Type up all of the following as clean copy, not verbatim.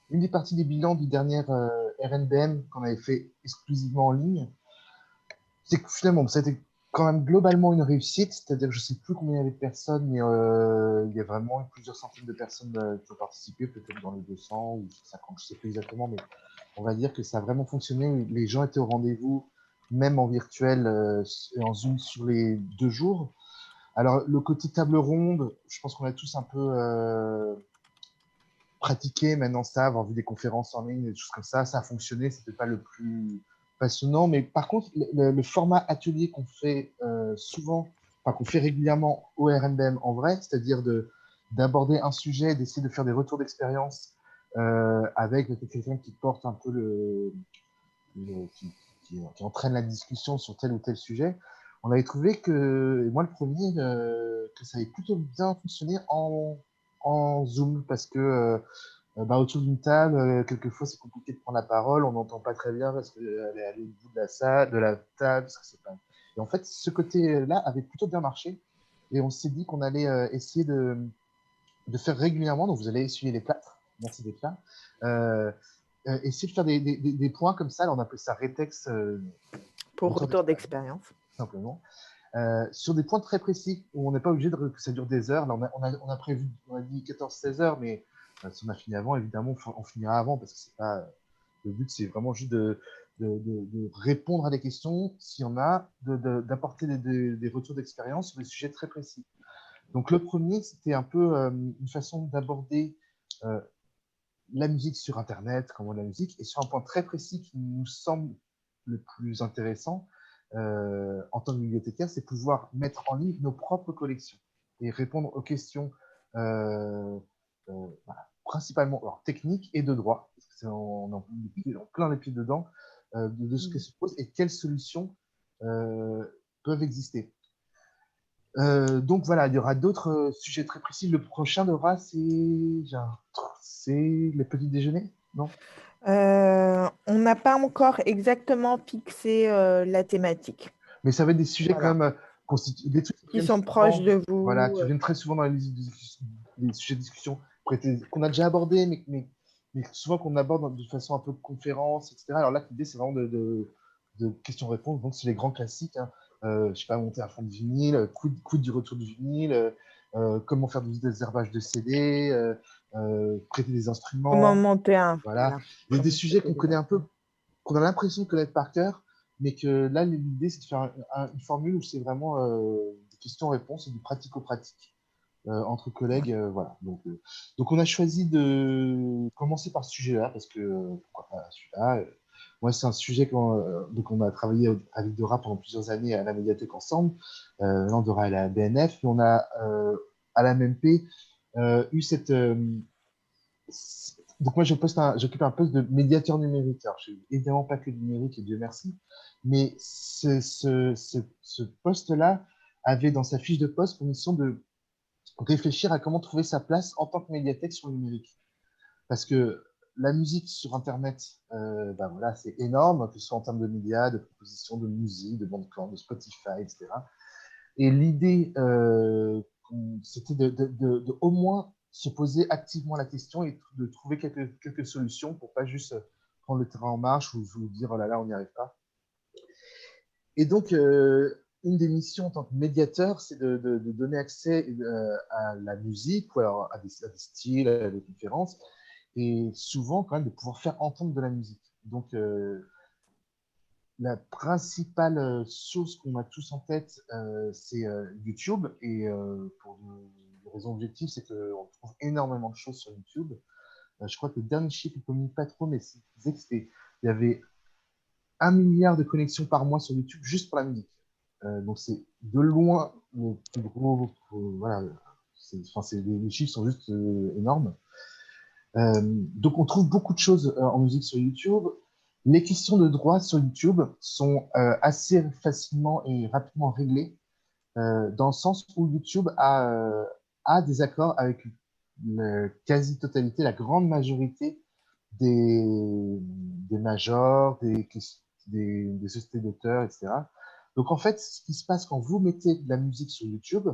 une des parties des bilans du dernier RNBM qu'on avait fait exclusivement en ligne, c'est que finalement, ça a été quand même globalement une réussite, c'est-à-dire que je ne sais plus combien il y avait de personnes, mais il y a vraiment plusieurs centaines de personnes qui ont participé, peut-être dans les 200 ou 50, je ne sais plus exactement, mais on va dire que ça a vraiment fonctionné. Les gens étaient au rendez-vous, même en virtuel et en Zoom sur les 2 jours. Alors, le côté table ronde, je pense qu'on a tous un peu pratiqué maintenant ça, avoir vu des conférences en ligne, des choses comme ça a fonctionné, c'était pas le plus passionnant, mais par contre, le format atelier qu'on fait souvent, enfin qu'on fait régulièrement au RNBM en vrai, c'est-à-dire d'aborder un sujet, d'essayer de faire des retours d'expérience avec quelqu'un qui porte un peu qui entraîne la discussion sur tel ou tel sujet, on avait trouvé que, et moi le premier, que ça avait plutôt bien fonctionné en Zoom parce que bah, autour d'une table, quelquefois c'est compliqué de prendre la parole, on n'entend pas très bien parce qu'elle est allée au bout de la salle, de la table. Parce que c'est pas... Et en fait, ce côté-là avait plutôt bien marché. Et on s'est dit qu'on allait essayer de faire régulièrement. Donc vous allez essuyer les plâtres. Merci d'être là. Euh, essayer de faire des points comme ça. Alors, on appelle ça rétex, Pour retour retour d'expérience, d'expérience. simplement. Sur des points très précis où on n'est pas obligé que ça dure des heures. Là, on a prévu, on a dit 14-16 heures, mais si on a fini avant, évidemment, on finira avant parce que c'est pas. Le but, c'est vraiment juste de répondre à des questions, s'il y en a, d'apporter des retours d'expérience sur des sujets très précis. Donc, le premier, c'était un peu une façon d'aborder euh, la musique sur Internet, comment la musique, et sur un point très précis qui nous semble le plus intéressant en tant que bibliothécaire, c'est pouvoir mettre en ligne nos propres collections et répondre aux questions voilà, principalement alors, techniques et de droit, parce que on en plein les pieds dedans, de ce que se pose et quelles solutions peuvent exister. Donc voilà, il y aura d'autres sujets très précis. Le prochain, Dora, c'est le petit déjeuner, non? On n'a pas encore exactement fixé la thématique. Mais ça va être des sujets quand Voilà. même des trucs qui Qui viennent sont proches souvent, de voilà, vous. qui viennent très souvent dans les sujets de discussion qu'on a déjà abordés, mais souvent qu'on aborde de façon un peu conférence, etc. Alors là, l'idée, c'est vraiment de questions-réponses. Donc, c'est les grands classiques. Hein. Je sais pas, monter un fond de vinyle, quid du retour du vinyle, comment faire du désherbage de CD, prêter des Comment instruments. monter un. Voilà. Voilà. Des Comment sujets traiter qu'on des connaît un peu, instruments. qu'on a l'impression de connaître par cœur, mais que là, l'idée, c'est de faire une formule où c'est vraiment des questions-réponses et du pratico-pratique entre collègues. Voilà. Donc, on a choisi de commencer par ce sujet-là, parce que pourquoi pas celui-là moi, c'est un sujet donc on a travaillé avec Dora pendant plusieurs années à la médiathèque ensemble. Là, Dora est à la BNF, et on a à la MMP eu cette, donc moi, j'occupe un poste de médiateur numérique. Alors, je suis évidemment pas que du numérique, et Dieu merci, mais ce poste-là avait dans sa fiche de poste pour mission de réfléchir à comment trouver sa place en tant que médiathèque sur le numérique. Parce que la musique sur Internet, ben voilà, c'est énorme, que ce soit en termes de médias, de propositions, de musique, de Bandcamp, de Spotify, etc. Et l'idée, c'était au moins se poser activement la question et de trouver quelques solutions pour pas juste prendre le terrain en marche ou dire oh là là, on n'y arrive pas. Et donc, une des missions en tant que médiateur, c'est de donner accès à la musique ou alors à des styles, à des conférences, et souvent quand même de pouvoir faire entendre de la musique. Donc, la principale source qu'on a tous en tête, c'est YouTube. Et pour des raisons objectives, c'est qu'on trouve énormément de choses sur YouTube. Je crois que le dernier chiffre, il ne communique pas trop, mais il disait il y avait 1 milliard de connexions par mois sur YouTube juste pour la musique. Donc c'est de loin le plus gros. Voilà, les chiffres sont juste énormes. Donc on trouve beaucoup de choses en musique sur YouTube. Les questions de droit sur YouTube sont assez facilement et rapidement réglées dans le sens où YouTube a des accords avec la quasi-totalité, la grande majorité des majors, des sociétés d'auteurs, etc. Donc en fait, ce qui se passe quand vous mettez de la musique sur YouTube,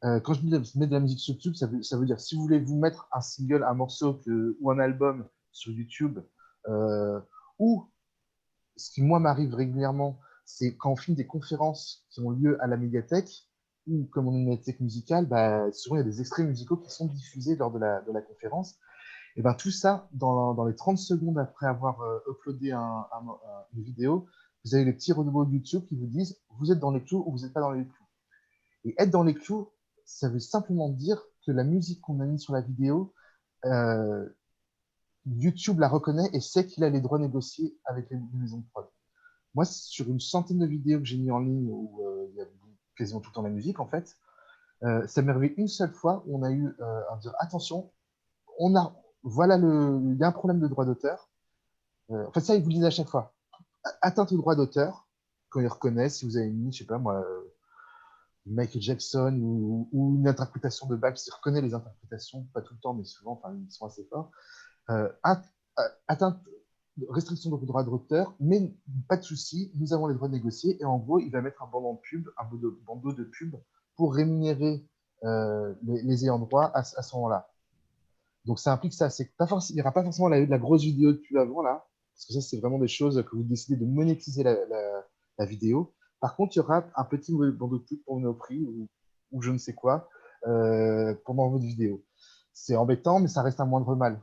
Quand je mets de la musique sur YouTube, ça veut dire si vous voulez vous mettre un single, un morceau ou un album sur YouTube, euh, ou ce qui, moi, m'arrive régulièrement, c'est quand on filme des conférences qui ont lieu à la médiathèque, ou comme on est une médiathèque musicale, bah, souvent il y a des extraits musicaux qui sont diffusés lors de la conférence. Et ben tout ça, dans les 30 secondes après avoir uploadé une vidéo, vous avez les petits robots YouTube qui vous disent vous êtes dans les clous ou vous n'êtes pas dans les clous. Et être dans les clous, ça veut simplement dire que la musique qu'on a mise sur la vidéo, euh, YouTube la reconnaît et sait qu'il a les droits négociés avec les maisons de prod. Moi, sur une centaine de vidéos que j'ai mis en ligne où il y a quasiment tout le temps la musique, en fait, ça m'est arrivé une seule fois où on a eu à dire attention, voilà il y a un problème de droit d'auteur. En fait, ça, ils vous le disent à chaque fois. Atteinte au droit d'auteur, quand ils reconnaissent, si vous avez mis, je sais pas moi, Michael Jackson ou une interprétation de Bach, ils reconnaissent les interprétations, pas tout le temps, mais souvent, enfin, ils sont assez forts. Euh, atteinte, restriction de droit d'auteur, mais pas de souci, nous avons les droits de négocier. Et en gros, il va mettre un bandeau de pub, bandeau de pub pour rémunérer les ayants droit à ce moment-là. Donc ça implique ça, c'est pas forcément, il n'y aura pas forcément la grosse vidéo de pub avant là, parce que ça c'est vraiment des choses que vous décidez de monétiser la vidéo. Par contre, il y aura un petit bandeau de pub pour Monoprix ou je ne sais quoi pendant votre vidéo. C'est embêtant, mais ça reste un moindre mal.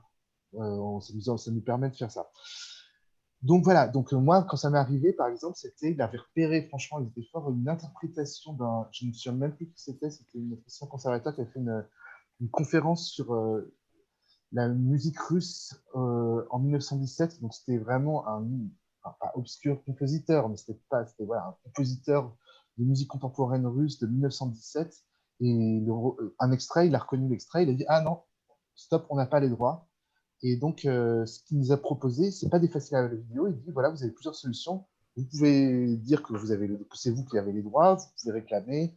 Ça nous permet de faire ça. Donc voilà, donc moi, quand ça m'est arrivé, par exemple, il avait repéré, franchement, il était fort, une interprétation je ne me souviens même plus qui c'était une association conservateur qui a fait une conférence sur la musique russe en 1917. Donc c'était vraiment enfin, pas obscur compositeur, mais c'était voilà, un compositeur de musique contemporaine russe de 1917. Et un extrait, il a reconnu l'extrait, il a dit ah non, stop, on n'a pas les droits. Et donc, ce qu'il nous a proposé, c'est pas d'effacer la vidéo. Il dit voilà, vous avez plusieurs solutions. Vous pouvez dire que que c'est vous qui avez les droits, vous pouvez réclamer.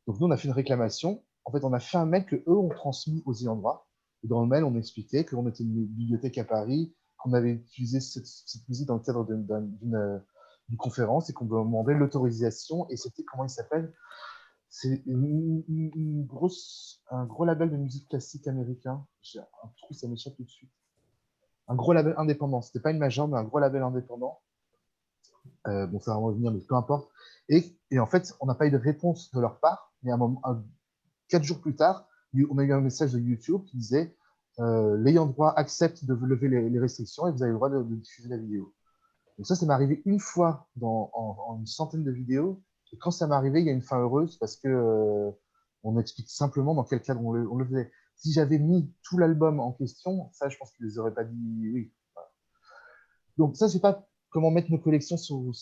Donc, nous, on a fait une réclamation. En fait, on a fait un mail que eux ont transmis aux ayants droit. Et dans le mail, on expliquait qu'on était une bibliothèque à Paris, qu'on avait utilisé cette musique dans le cadre d'une conférence et qu'on demandait l'autorisation. Et c'était, comment il s'appelle? C'est un gros label de musique classique américain. J'ai un truc, ça m'échappe tout de suite. Un gros label indépendant. C'était pas une major, mais un gros label indépendant. Bon, ça va revenir, mais peu importe. Et en fait, on n'a pas eu de réponse de leur part, mais 4 jours plus tard, on a eu un message de YouTube qui disait l'ayant droit accepte de lever les restrictions et vous avez le droit de diffuser la vidéo. Donc ça m'est arrivé une fois en une centaine de vidéos. Et quand ça m'est arrivé, il y a une fin heureuse parce que on explique simplement dans quel cadre on le faisait. Si j'avais mis tout l'album en question, ça, je pense qu'ils les auraient pas dit oui. Donc ça, c'est pas comment mettre nos collections sur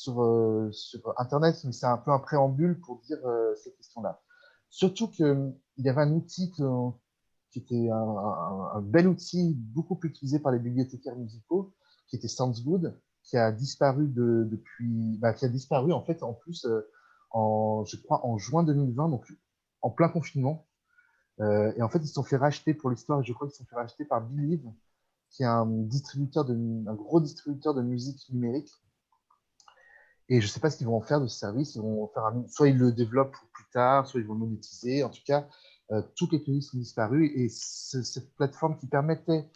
Internet, mais c'est un peu un préambule pour dire cette question-là. Surtout qu'il y avait un outil qui était un bel outil, beaucoup plus utilisé par les bibliothécaires musicaux, qui était Sounds Good, qui a disparu qui a disparu en fait en plus je crois en juin 2020, donc en plein confinement. Et en fait, ils se sont fait racheter pour l'histoire, et je crois qu'ils se sont fait racheter par Believe, qui est un gros distributeur de musique numérique. Et je ne sais pas ce qu'ils vont en faire de ce service. Ils vont faire soit ils le développent pour plus tard, soit ils vont le monétiser. En tout cas, toutes les playlists sont disparues. Et cette plateforme qui permettait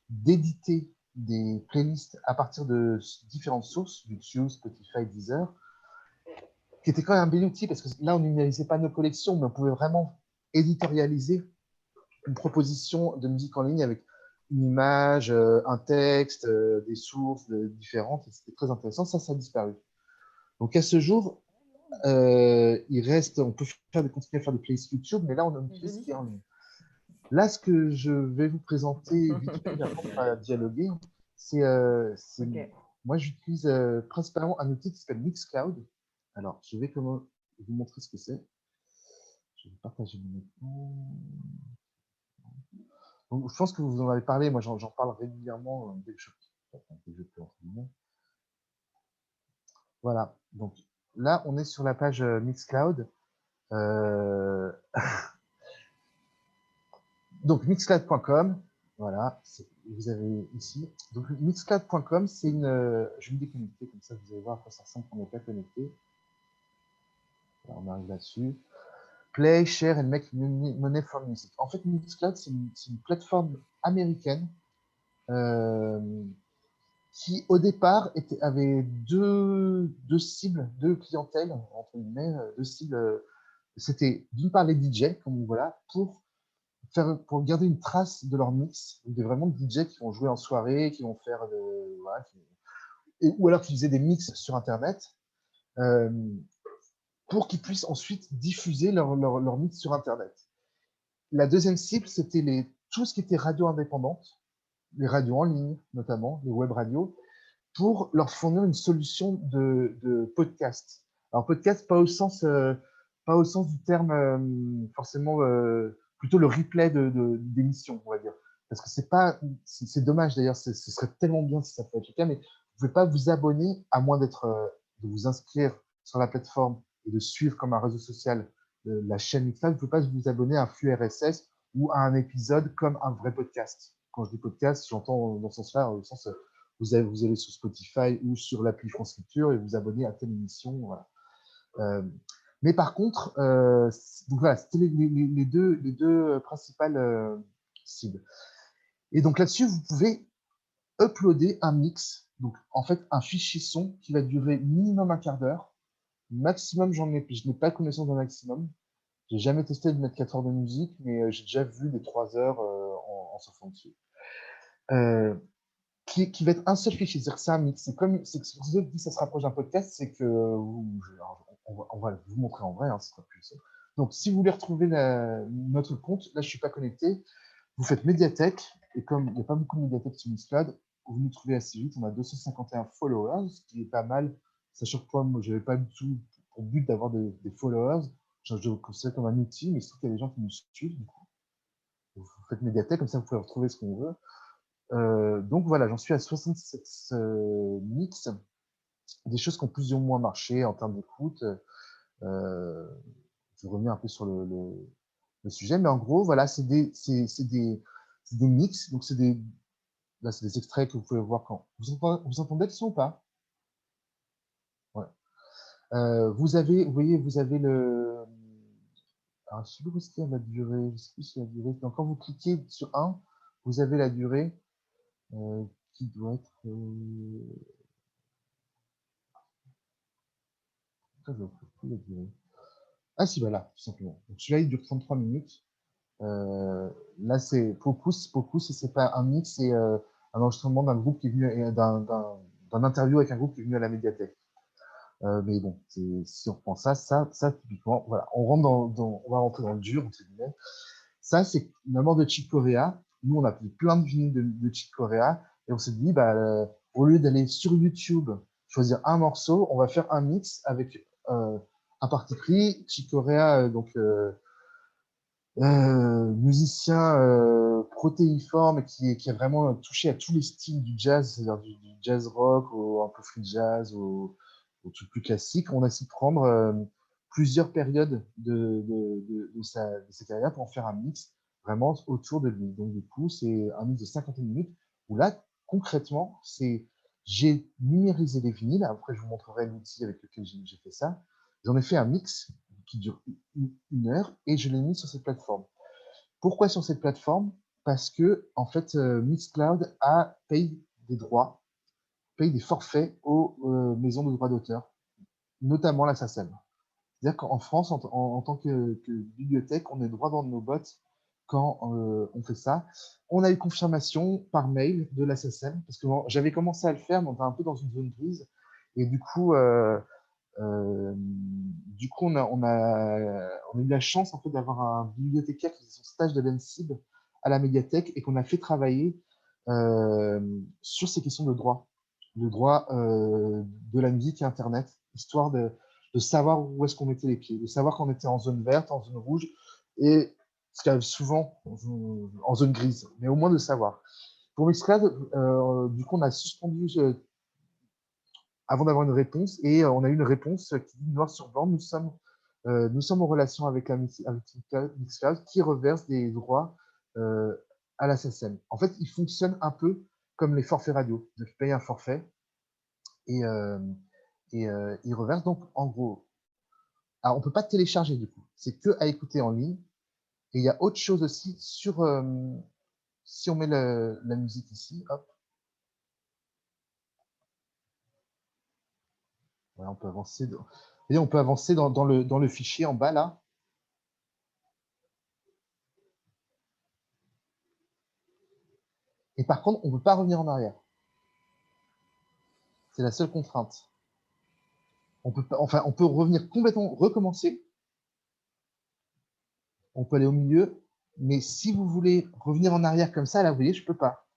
d'éditer des playlists à partir de différentes sources, YouTube, Spotify, Deezer, qui était quand même un bel outil parce que là, on ne numérisait pas nos collections, mais on pouvait vraiment éditorialiser une proposition de musique en ligne avec une image, un texte, des sources différentes. C'était très intéressant. Ça a disparu. Donc à ce jour, on peut continuer à faire des playlists YouTube, mais là, on a une playlist qui est en ligne. Là, ce que je vais vous présenter vite fait, et après on va dialoguer, Ok. moi, j'utilise principalement un outil qui s'appelle Mixcloud. Alors, je vais vous montrer ce que c'est. Je vais partager mon écran. Donc, je pense que vous en avez parlé, moi j'en parle régulièrement dès que je peux, entre guillemets. Voilà, donc là on est sur la page Mixcloud. Donc mixcloud.com, voilà, vous avez ici. Donc mixcloud.com, c'est je vais me déconnecter, comme ça vous allez voir à quoi ça ressemble quand on n'est pas connecté. Alors, on arrive là-dessus. Play, share and make money from music. En fait, Mixcloud, c'est une plateforme américaine qui, au départ, avait deux cibles, deux clientèles, entre guillemets, deux cibles. C'était d'une part les DJ, comme voilà, pour garder une trace de leur mix, des vraiment DJ qui vont jouer en soirée, qui vont faire voilà, ou alors qui faisaient des mix sur Internet, euh, pour qu'ils puissent ensuite diffuser leur mix sur Internet. La deuxième cible, c'était tout ce qui était radio indépendante, les radios en ligne notamment, les web radios, pour leur fournir une solution de podcast. Alors podcast, pas au sens du terme forcément, plutôt le replay d'émissions, on va dire. Parce que c'est dommage d'ailleurs, ce serait tellement bien si ça pouvait être le cas, mais vous ne pouvez pas vous abonner à moins de vous inscrire sur la plateforme et de suivre comme un réseau social la chaîne Mixcloud. Vous ne pouvez pas vous abonner à un flux RSS ou à un épisode comme un vrai podcast. Quand je dis podcast, j'entends dans ce sens-là, au sens vous allez sur Spotify ou sur l'appli France Culture et vous abonnez à telle émission. Voilà. Mais par contre, donc voilà, c'était les deux principales cibles. Et donc là-dessus, vous pouvez uploader un mix, donc en fait un fichier son qui va durer minimum un quart d'heure. Maximum, je n'ai pas connaissance d'un maximum. J'ai jamais testé de mettre 4 heures de musique, mais j'ai déjà vu des 3 heures en surfant dessus. Qui va être un seul fichier, c'est-à-dire que c'est un mix. C'est que si vous dites que ça se rapproche d'un podcast, c'est que on va vous montrer en vrai, hein, ce sera plus simple. Donc, si vous voulez retrouver notre compte, là, je suis pas connecté, vous faites médiathèque, et comme il n'y a pas beaucoup de médiathèques sur Mixcloud, vous nous trouvez assez vite. On a 251 followers, ce qui est pas mal, sachant que moi, je n'avais pas du tout pour but d'avoir des followers. Je le considère comme un outil, mais surtout qu'il y a des gens qui nous suivent. Du coup. Vous faites médiathèque, comme ça, vous pouvez retrouver ce qu'on veut. Donc voilà, j'en suis à 67 mix, des choses qui ont plus ou moins marché en termes d'écoute. Je reviens un peu sur le sujet, mais en gros, voilà, c'est des mix, donc là, c'est des extraits que vous pouvez voir quand. Vous entendez le son ou pas? Ouais. Vous voyez, vous avez alors, je sais plus où est-ce qu'il y a la durée, je sais plus si la durée. Donc, quand vous cliquez sur un, vous avez la durée qui doit être. Je ne retrouve plus la durée. Ah si, voilà, tout simplement. Donc celui-là, il dure 33 minutes. Là, c'est Focus, c'est pas un mix, c'est un enregistrement d'un groupe qui est venu, d'un interview avec un groupe qui est venu à la médiathèque. Mais bon, si on reprend ça, typiquement, voilà, on va rentrer dans le dur, entre guillemets. Ça, c'est la mort de Chick Corea. Nous, on a pris plein de vinyles de Chick Corea et on s'est dit, bah, au lieu d'aller sur YouTube, choisir un morceau, on va faire un mix avec un parti pris. Chick Corea, musicien protéiforme qui a vraiment touché à tous les styles du jazz, c'est-à-dire du jazz rock, un peu free jazz, au truc plus classique. On a su prendre plusieurs périodes de sa carrière pour en faire un mix vraiment autour de lui. Donc du coup, c'est un mix de 51 minutes où là, concrètement, j'ai numérisé les vinyles. Après, je vous montrerai l'outil avec lequel j'ai fait ça. J'en ai fait un mix qui dure une heure et je l'ai mis sur cette plateforme. Pourquoi sur cette plateforme? Parce que en fait, Mixcloud paye des droits, paye des forfaits aux maisons de droits d'auteur, notamment la SACEM. C'est-à-dire qu'en France, en tant que bibliothèque, on est droit dans nos bottes quand on fait ça. On a eu confirmation par mail de la SACEM, parce que j'avais commencé à le faire, mais on était un peu dans une zone grise. Et du coup, on a eu la chance en fait d'avoir un bibliothécaire qui faisait son stage de l'ENSIB à la médiathèque et qu'on a fait travailler sur ces questions de droit de la musique et Internet, histoire de savoir où est-ce qu'on mettait les pieds, de savoir qu'on était en zone verte, en zone rouge, et ce qui arrive souvent en zone grise, mais au moins de savoir. Pour Mixcloud, du coup, on a suspendu avant d'avoir une réponse. Et on a eu une réponse qui dit noir sur blanc, nous sommes en relation avec Mixcloud qui reverse des droits à la SACEM. En fait, il fonctionne un peu comme les forfaits radio. Donc, ils payent un forfait et ils reversent. Donc, en gros, Alors, on ne peut pas télécharger du coup. C'est que à écouter en ligne. Et il y a autre chose aussi sur. Si on met la musique ici, hop. Voilà, on peut avancer. Voyez, on peut avancer dans le fichier en bas là. Et par contre, on ne peut pas revenir en arrière. C'est la seule contrainte. On peut pas, enfin, on peut revenir complètement, recommencer. On peut aller au milieu. Mais si vous voulez revenir en arrière comme ça, là, vous voyez, je ne peux pas.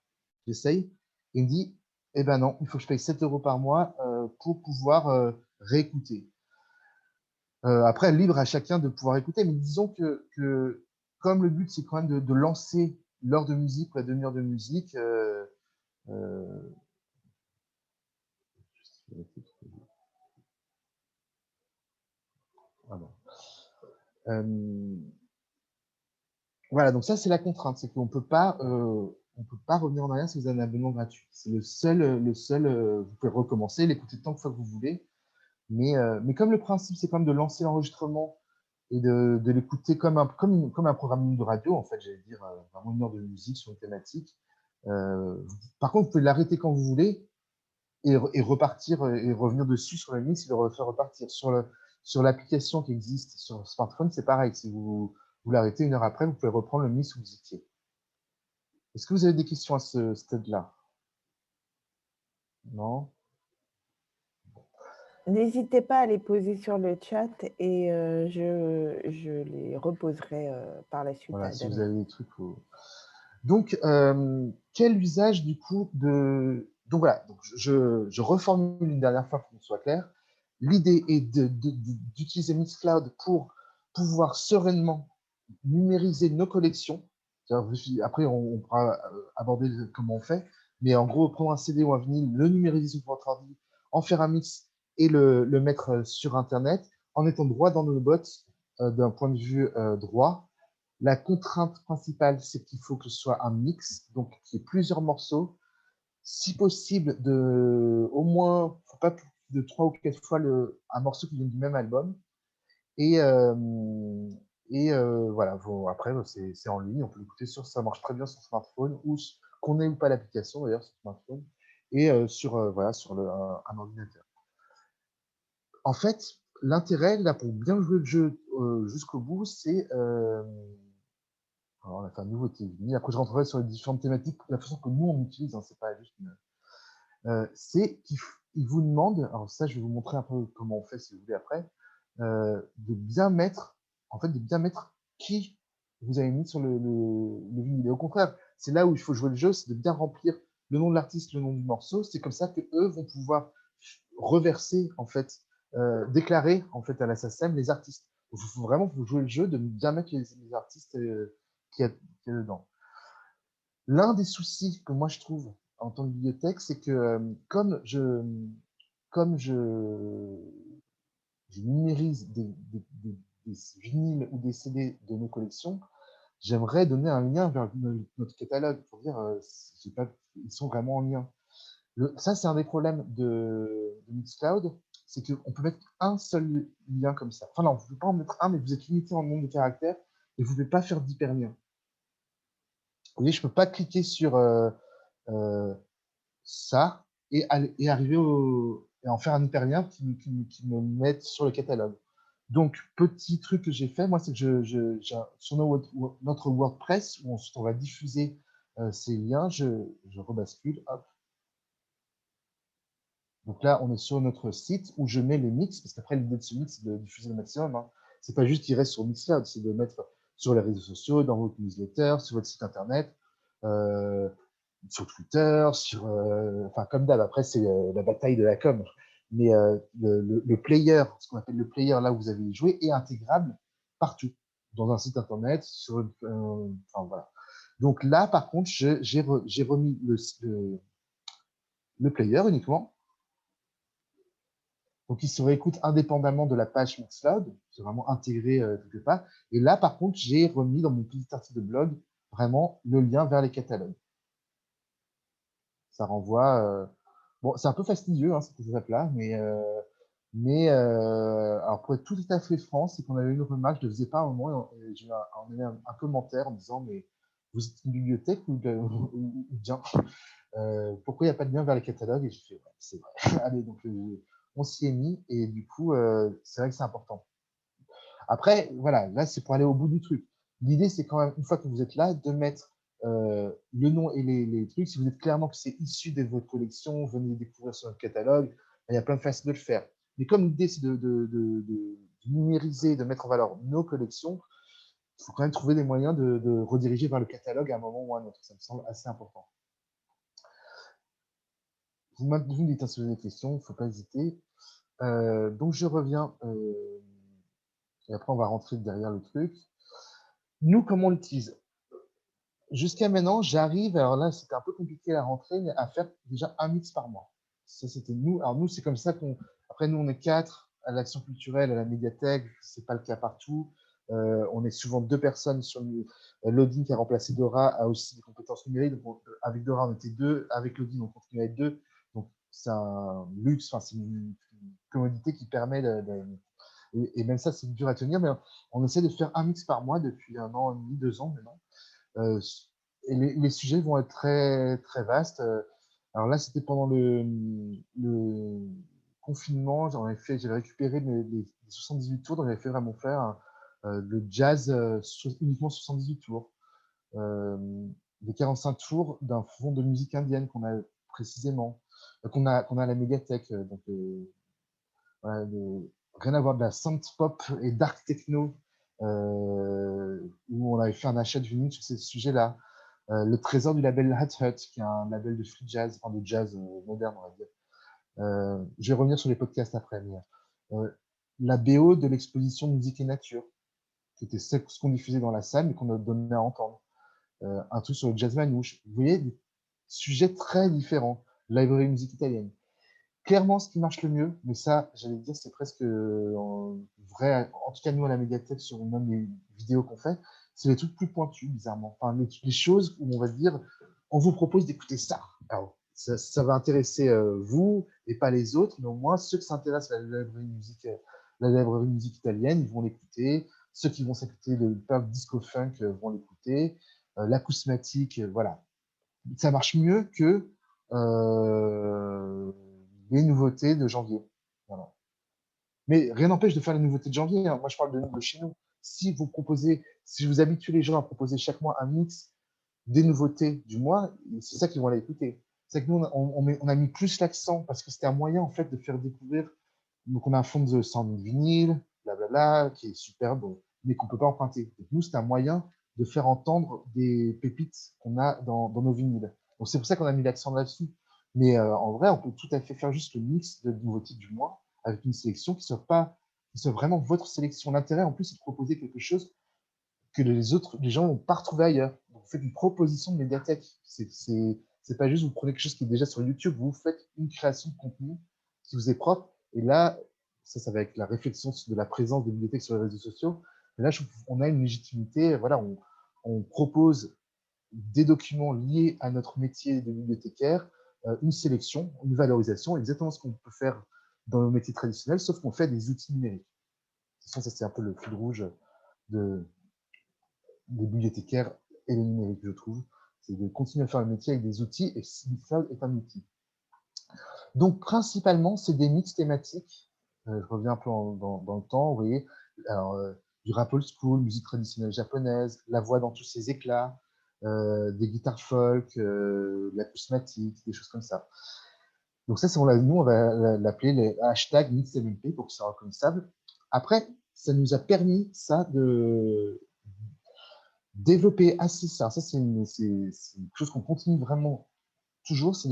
J'essaye. Il me dit, eh ben non, il faut que je paye 7 € par mois pour pouvoir réécouter. Après, libre à chacun de pouvoir écouter, mais disons que comme le but, c'est quand même de lancer l'heure de musique ou la demi-heure de musique, voilà, donc ça, c'est la contrainte, c'est qu'on ne peut pas revenir en arrière si vous avez un abonnement gratuit. C'est vous pouvez recommencer, l'écouter tant de fois que vous voulez, mais comme le principe, c'est quand même de lancer l'enregistrement et de l'écouter comme un programme de radio, en fait, j'allais dire, vraiment une heure de musique sur une thématique. Par contre, vous pouvez l'arrêter quand vous voulez et repartir et revenir dessus sur la mix et le refaire repartir. Sur l'application qui existe sur le smartphone, c'est pareil. Si vous l'arrêtez 1 heure après, vous pouvez reprendre le mix où vous étiez. Est-ce que vous avez des questions à ce stade-là? Non? N'hésitez pas à les poser sur le chat et je les reposerai par la suite Voilà, à si vous Damien. avez des trucs. Donc, quel usage du coup de. Donc voilà, donc je reformule une dernière fois pour qu'on soit clair. L'idée est d'utiliser Mixcloud pour pouvoir sereinement numériser nos collections. Après, on pourra aborder comment on fait, mais en gros, prendre un CD ou un vinyle, le numériser sur votre ordi, en faire un mix et le mettre sur Internet en étant droit dans nos bots d'un point de vue droit. La contrainte principale, c'est qu'il faut que ce soit un mix, donc qu'il y ait plusieurs morceaux. Si possible, au moins, faut pas plus de 3 ou 4 fois un morceau qui vient du même album. Et, voilà, après, c'est en ligne, on peut l'écouter ça marche très bien sur smartphone, ou qu'on ait ou pas l'application d'ailleurs sur smartphone, et voilà, sur un ordinateur. En fait, l'intérêt, là, pour bien jouer le jeu jusqu'au bout, c'est alors, on a fait un nouveau TV. Après, je rentrerai sur les différentes thématiques, la façon que nous, on utilise, hein, c'est pas juste c'est qu'il vous demande, alors ça, je vais vous montrer un peu comment on fait, si vous voulez, après, de bien mettre, en fait, de bien mettre qui vous avez mis sur le vinyle. Et au contraire, c'est là où il faut jouer le jeu, c'est de bien remplir le nom de l'artiste, le nom du morceau. C'est comme ça que eux vont pouvoir reverser, en fait, déclarer, en fait, à la SACEM les artistes. Il faut vraiment jouer le jeu de bien mettre les artistes qu'il y a dedans. L'un des soucis que moi je trouve en tant que bibliothèque, c'est que comme je numérise des vinyles ou des CD de nos collections, j'aimerais donner un lien vers notre catalogue pour dire ils sont vraiment en lien. Ça, c'est un des problèmes de Mixcloud, c'est qu'on peut mettre un seul lien comme ça. Enfin non, vous ne pouvez pas en mettre un, mais vous êtes limité en nombre de caractères et vous ne pouvez pas faire d'hyperlien. Vous voyez, je ne peux pas cliquer sur euh, ça et arriver et en faire un hyperlien qui me mette sur le catalogue. Donc, petit truc que j'ai fait, moi, c'est que sur notre WordPress, où ensuite on va diffuser ces liens, je rebascule, hop. Donc là, on est sur notre site où je mets les mix, parce qu'après, l'idée de ce mix, c'est de diffuser le maximum. Hein. C'est pas juste qu'il reste sur Mixcloud, c'est de mettre sur les réseaux sociaux, dans votre newsletter, sur votre site internet, euh, sur Twitter, enfin comme d'hab. Après, c'est la bataille de la com. Mais le player, ce qu'on appelle le player, là où vous avez joué, est intégrable partout, dans un site internet, enfin voilà. Donc là, par contre, j'ai remis le player uniquement. Donc, il se réécoute indépendamment de la page Mixcloud. C'est vraiment intégré quelque part. Et là, par contre, j'ai remis dans mon petit article de blog vraiment le lien vers les catalogues. Ça renvoie. Bon, c'est un peu fastidieux, hein, cette étape-là, Mais alors pour être tout à fait franc, c'est qu'on avait une remarque, je ne le faisais pas à un moment, et j'ai eu un commentaire en disant, mais vous êtes une bibliothèque ou bien pourquoi il n'y a pas de lien vers les catalogues? Et j'ai fait, ouais, c'est vrai. Allez, donc on s'y est mis, et du coup, c'est vrai que c'est important. Après, voilà, là, c'est pour aller au bout du truc. L'idée, c'est quand même, une fois que vous êtes là, de mettre le nom et les trucs. Si vous êtes clairement que c'est issu de votre collection, venez découvrir sur notre catalogue. Il y a plein de façons de le faire. Mais comme l'idée, c'est de numériser, de mettre en valeur nos collections, il faut quand même trouver des moyens de rediriger vers le catalogue à un moment ou à un autre. Ça me semble assez important. Vous me dites si vous avez des questions, il ne faut pas hésiter. Donc, je reviens, et après, on va rentrer derrière le truc. Nous, comment on l'utilise? Jusqu'à maintenant, j'arrive, alors là, c'était un peu compliqué à la rentrée, mais à faire déjà un mix par mois. Ça, c'était nous. Alors, nous, c'est comme ça qu'on. Après, nous, on est 4 à l'Action culturelle, à la médiathèque. C'est pas le cas partout. On est souvent 2 personnes sur le. Lodine, qui a remplacé Dora, a aussi des compétences numériques. Donc, avec Dora, on était 2. Avec Lodine, on continue à être 2. Donc, c'est un luxe, enfin, c'est une commodité qui permet et même ça, c'est dur à tenir, mais on essaie de faire un mix par mois depuis 1 an et demi, 2 ans maintenant. Euh, et les sujets vont être très, très vastes. Alors là, c'était pendant le confinement. J'avais récupéré les 78 tours, donc j'avais fait vraiment faire le jazz uniquement 78 tours. Euh, les 45 tours d'un fond de musique indienne qu'on a précisément, qu'on a à la médiathèque. Donc, voilà, rien à voir de la synth pop et dark techno, où on avait fait un achat de vinyle sur ces sujets-là. Le trésor du label Hat Hut, qui est un label de free jazz, enfin de jazz moderne, on va dire. Je vais revenir sur les podcasts après, mais euh, la BO de l'exposition Musique et Nature, qui était ce qu'on diffusait dans la salle, mais qu'on a donné à entendre. Un truc sur le jazz manouche. Vous voyez, des sujets très différents. Library musique italienne. Clairement, ce qui marche le mieux, mais ça, j'allais dire, c'est presque vrai, en tout cas nous à la médiathèque, sur même les vidéos qu'on fait, c'est les trucs plus pointus, bizarrement. Enfin, les choses où on va dire, on vous propose d'écouter ça. Alors, ça va intéresser vous et pas les autres, mais au moins ceux qui s'intéressent à la librairie musique italienne, ils vont l'écouter. Ceux qui vont s'écouter le punk disco funk vont l'écouter. L'acousmatique, voilà. Ça marche mieux que euh, les nouveautés de janvier. Voilà. Mais rien n'empêche de faire les nouveautés de janvier, hein. Moi, je parle de chez nous. Si vous habituez les gens à proposer chaque mois un mix des nouveautés du mois, c'est ça qu'ils vont aller écouter. C'est que nous, on a mis plus l'accent parce que c'était un moyen, en fait, de faire découvrir. Donc, on a un fond de sound vinyle, blablabla, qui est superbe, mais qu'on ne peut pas emprunter. Donc, nous, c'est un moyen de faire entendre des pépites qu'on a dans nos vinyles. Donc, c'est pour ça qu'on a mis l'accent là-dessus. Mais en vrai, on peut tout à fait faire juste le mix de nouveautés du mois avec une sélection qui soit vraiment votre sélection. L'intérêt, en plus, c'est de proposer quelque chose que les gens n'ont pas retrouvé ailleurs. Donc, vous faites une proposition de médiathèque. C'est pas juste vous prenez quelque chose qui est déjà sur YouTube, vous faites une création de contenu qui vous est propre. Et là, ça va avec la réflexion de la présence des bibliothèques sur les réseaux sociaux. Et là, on a une légitimité. Voilà, on propose des documents liés à notre métier de bibliothécaire, une sélection, une valorisation, exactement ce qu'on peut faire dans nos métiers traditionnels, sauf qu'on fait des outils numériques. Ça, c'est un peu le fil rouge de, des bibliothécaires et le numérique, je trouve. C'est de continuer à faire le métier avec des outils, et SoundCloud est un outil. Donc, principalement, c'est des mix thématiques. Je reviens un peu dans le temps, vous voyez. Alors, du rap old school, musique traditionnelle japonaise, la voix dans tous ses éclats, des guitares folk, l'acousmatique, des choses comme ça. Donc ça, nous, on va l'appeler les hashtags MixMMP pour que ce soit reconnaissable. Après, ça nous a permis ça de développer assez ça. Ça, c'est une chose qu'on continue vraiment toujours. Ça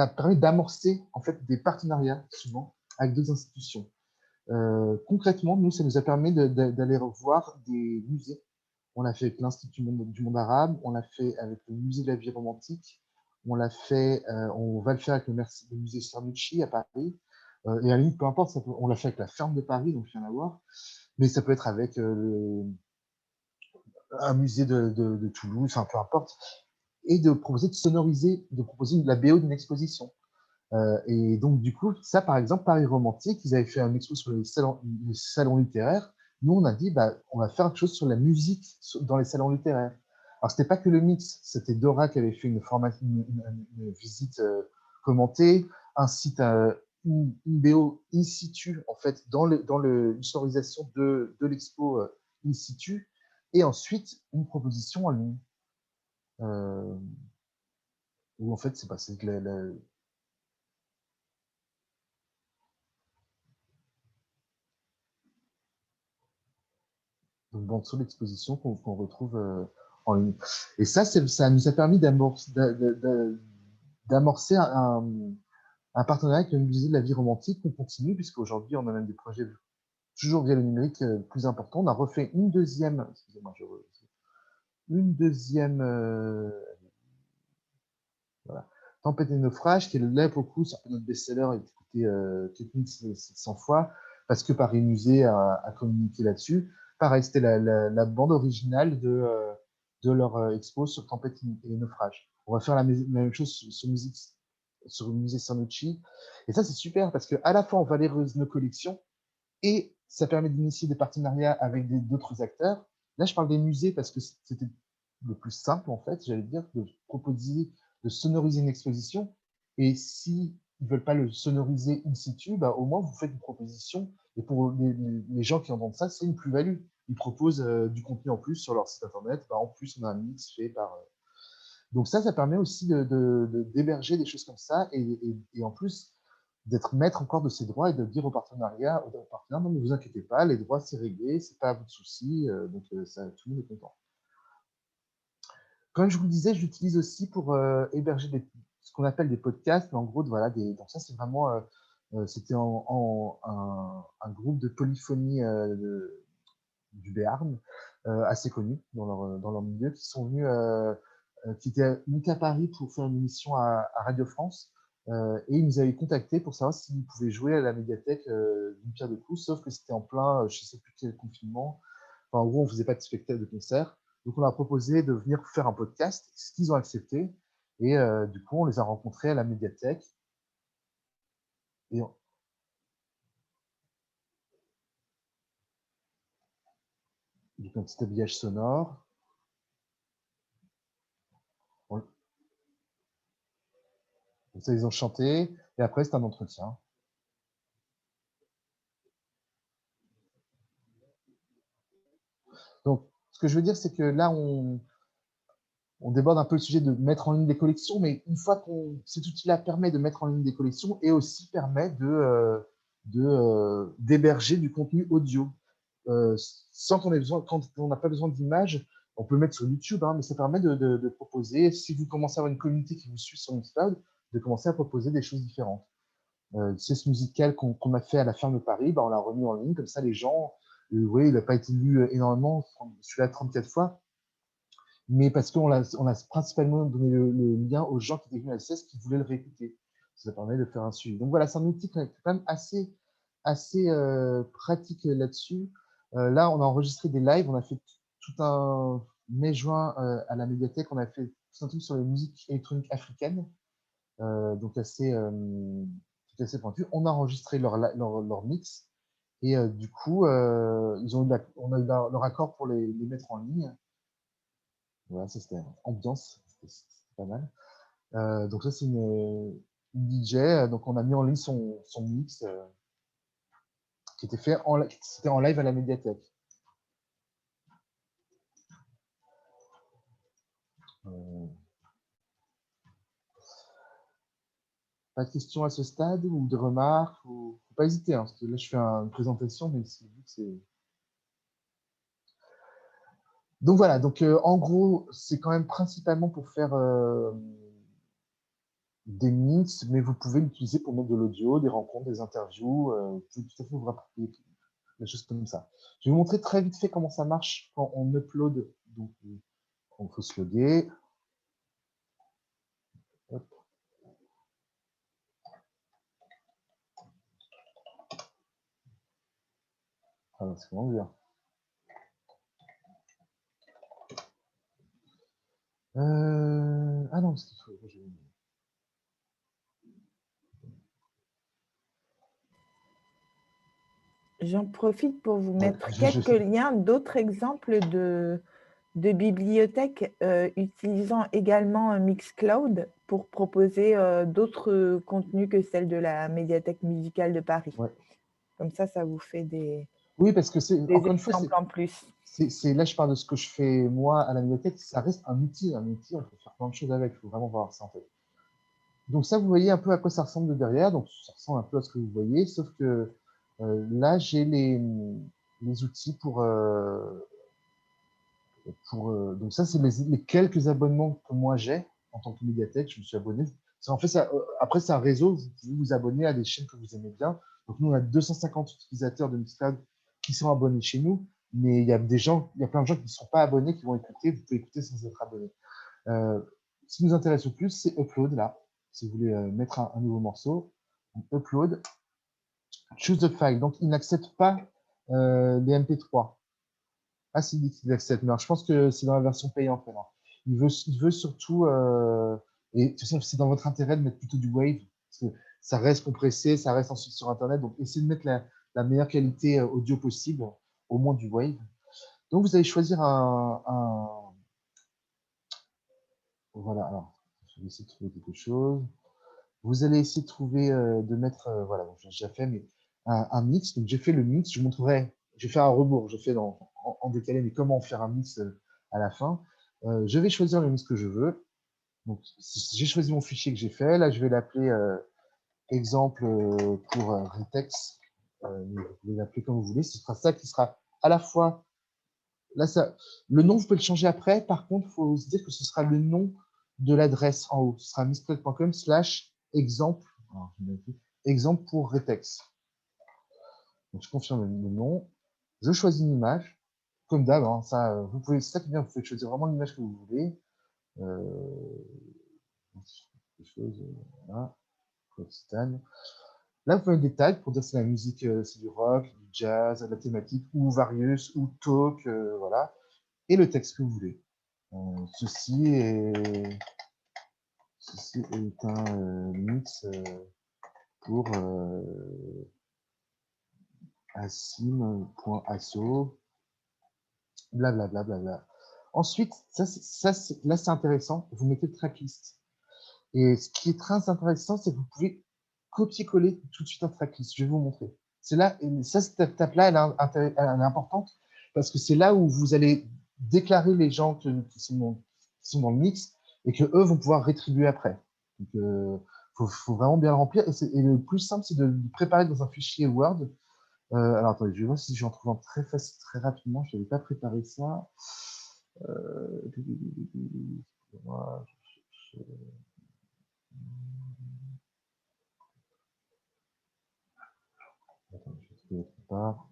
permet d'amorcer en fait des partenariats souvent avec d'autres institutions. Concrètement, nous, ça nous a permis d'aller revoir des musées. On l'a fait avec l'Institut du monde arabe, on l'a fait avec le musée de la vie romantique, on va le faire avec le musée Cernucci à Paris. Et à la limite, peu importe, on l'a fait avec la ferme de Paris, donc rien à voir. Mais ça peut être avec un musée de Toulouse, enfin peu importe, et de proposer de sonoriser, de proposer la BO d'une exposition. Et donc, du coup, ça, par exemple, Paris Romantique, ils avaient fait un expo sur les salons littéraires. Nous, on a dit, bah, on va faire quelque chose sur la musique dans les salons littéraires. Alors, c'était pas que le mix, c'était Dora qui avait fait une visite commentée, un site, une BO in situ, en fait, une sonorisation de l'expo in situ, et ensuite une proposition en ligne. Où en fait, c'est passé que une bande son d'exposition qu'on retrouve en ligne. Et ça nous a permis d'amorcer un partenariat avec le musée de la vie romantique qu'on continue, puisqu'aujourd'hui, on a même des projets toujours via le numérique plus importants. On a refait une deuxième, excusez-moi, une deuxième, voilà, Tempête et naufrage, qui est là pour le coup, c'est un peu notre best-seller, il a été écouté 4700 fois, parce que Paris Musée a communiqué là-dessus. Pareil, c'était la bande originale de leur expo sur Tempête et naufrage. On va faire la même chose sur le musée Sanucci. Et ça, c'est super, parce qu'à la fois, on valorise nos collections, et ça permet d'initier des partenariats avec d'autres acteurs. Là, je parle des musées parce que c'était le plus simple, en fait, j'allais dire, de proposer, de sonoriser une exposition. Et si ils ne veulent pas le sonoriser in situ, bah, au moins vous faites une proposition. Et pour les gens qui entendent ça, c'est une plus-value. Ils proposent du contenu en plus sur leur site internet. Bah, en plus, on a un mix fait par. Donc ça permet aussi d'héberger des choses comme ça. Et en plus, d'être maître encore de ses droits et de dire aux partenaires, non, mais vous inquiétez pas, les droits, c'est réglé, c'est pas à vous de souci. Donc, ça, tout le monde est content. Comme je vous le disais, j'utilise aussi pour héberger ce qu'on appelle des podcasts, mais en gros, voilà, donc ça, c'est vraiment, c'était un groupe de polyphonie du Béarn, assez connu dans leur milieu, qui étaient venus qu'à Paris pour faire une émission à Radio France. Et ils nous avaient contactés pour savoir s'ils pouvaient jouer à la médiathèque d'une pierre deux coups, sauf que c'était en plein, je ne sais plus quel confinement. Enfin, en gros, on ne faisait pas de spectacle, de concert. Donc, on leur a proposé de venir faire un podcast, ce qu'ils ont accepté. Et du coup, on les a rencontrés à la médiathèque. Et donc, un petit habillage sonore. On, ça, ils ont chanté. Et après, c'est un entretien. Donc, ce que je veux dire, c'est que là, on déborde un peu le sujet de mettre en ligne des collections, mais une fois qu'on cet outil-là permet de mettre en ligne des collections et aussi permet d'héberger du contenu audio. Sans qu'on ait besoin, quand on n'a pas besoin d'images, on peut le mettre sur YouTube, hein, mais ça permet de proposer, si vous commencez à avoir une communauté qui vous suit sur Mixcloud, de commencer à proposer des choses différentes. C'est ce musical qu'on a fait à la ferme de Paris, bah, on l'a remis en ligne, comme ça les gens, oui, il n'a pas été lu énormément, celui-là 34 fois, mais parce qu'on a principalement donné le lien aux gens qui étaient venus à la CES qui voulaient le réécouter. Ça permet de faire un suivi. Donc voilà, c'est un outil qui est quand même assez pratique là-dessus. Là, on a enregistré des lives, on a fait tout un mai-juin à la médiathèque, on a fait tout un truc sur les musiques électroniques africaines, donc assez pointu. On a enregistré leur mix et du coup, on a eu leur accord pour les mettre en ligne. Voilà, ça c'était ambiance, c'était pas mal. Donc ça c'est une DJ, donc on a mis en ligne son mix qui était c'était en live à la médiathèque. Pas de questions à ce stade ou de remarques, faut pas hésiter, hein, parce que là je fais une présentation, mais c'est. Donc voilà, donc en gros, c'est quand même principalement pour faire des mix, mais vous pouvez l'utiliser pour mettre de l'audio, des rencontres, des interviews, vous pouvez tout à fait vous rapporter des choses comme ça. Je vais vous montrer très vite fait comment ça marche quand on upload. Donc, on faut se loguer. Hop. Ah, c'est vraiment bien. Ah non, parce qu'il faut. J'en profite pour vous Ouais, mettre quelques liens d'autres exemples de bibliothèques, utilisant également, Mixcloud pour proposer, d'autres contenus que celles de la médiathèque musicale de Paris. ouais. Comme ça vous fait Oui, parce que c'est des encore une fois, exemples en plus. là, je parle de ce que je fais moi à la médiathèque, ça reste un outil. Un outil, on peut faire plein de choses avec. Il faut vraiment voir ça en tête. Donc ça, vous voyez un peu à quoi ça ressemble de derrière. Donc ça ressemble un peu à ce que vous voyez, sauf que là, j'ai les outils donc ça, c'est les quelques abonnements que moi j'ai en tant que médiathèque. Je me suis abonné. En fait, après, c'est un réseau. Vous pouvez vous abonner à des chaînes que vous aimez bien. Donc nous, on a 250 utilisateurs de Mixcloud qui sont abonnés chez nous. Mais il y a plein de gens qui ne sont pas abonnés, qui vont écouter. Vous pouvez écouter sans être abonné. Ce qui nous intéresse le plus, c'est Upload, là. Si vous voulez mettre un nouveau morceau, Upload, choose the file. Donc, il n'accepte pas les MP3. Ah, si, il accepte. Mais alors, je pense que c'est dans la version payante maintenant. Il veut surtout, et de toute façon, c'est dans votre intérêt de mettre plutôt du Wave, parce que ça reste compressé, ça reste ensuite sur Internet. Donc, essayez de mettre la meilleure qualité audio possible, au moins du Wave. Donc, vous allez choisir voilà, alors, je vais essayer de trouver quelque chose. Vous allez essayer de trouver, de mettre, voilà, bon, j'ai déjà fait, mais un mix. Donc, j'ai fait le mix. Je vous montrerai, je vais faire un rebours, je fais en décalé, mais comment faire un mix à la fin. Je vais choisir le mix que je veux. Donc, j'ai choisi mon fichier que j'ai fait. Là, je vais l'appeler exemple pour Retex. Vous pouvez l'appeler comme vous voulez. Ce sera ça qui sera à la fois. Là, le nom, vous pouvez le changer après. Par contre, il faut se dire que ce sera le nom de l'adresse en haut. Ce sera mixcloud.com/exemple. Exemple pour Retex. Donc, je confirme le nom. Je choisis une image. Comme d'hab, hein, c'est ça qui est bien, vous pouvez choisir vraiment l'image que vous voulez. Quelque chose, voilà. Là, vous pouvez mettre des tags pour dire si la musique, c'est du rock, du jazz, de la thématique, ou various, ou talk, voilà. Et le texte que vous voulez. Ceci est un mix pour asim.asso, blablabla. Bla, bla, bla. Ensuite, là, c'est intéressant, vous mettez le tracklist. Et ce qui est très intéressant, c'est que vous pouvez copier-coller tout de suite un tracklist. Je vais vous montrer. C'est là, cette étape-là, elle est importante parce que c'est là où vous allez déclarer les gens qui sont dans le mix et que eux vont pouvoir rétribuer après. Donc, faut vraiment bien le remplir. Et le plus simple, c'est de le préparer dans un fichier Word. Alors, attendez, je vais voir si j'en trouve un très facile, très rapidement. Je n'avais pas préparé ça. Moi, attends, je vais trouver autre part.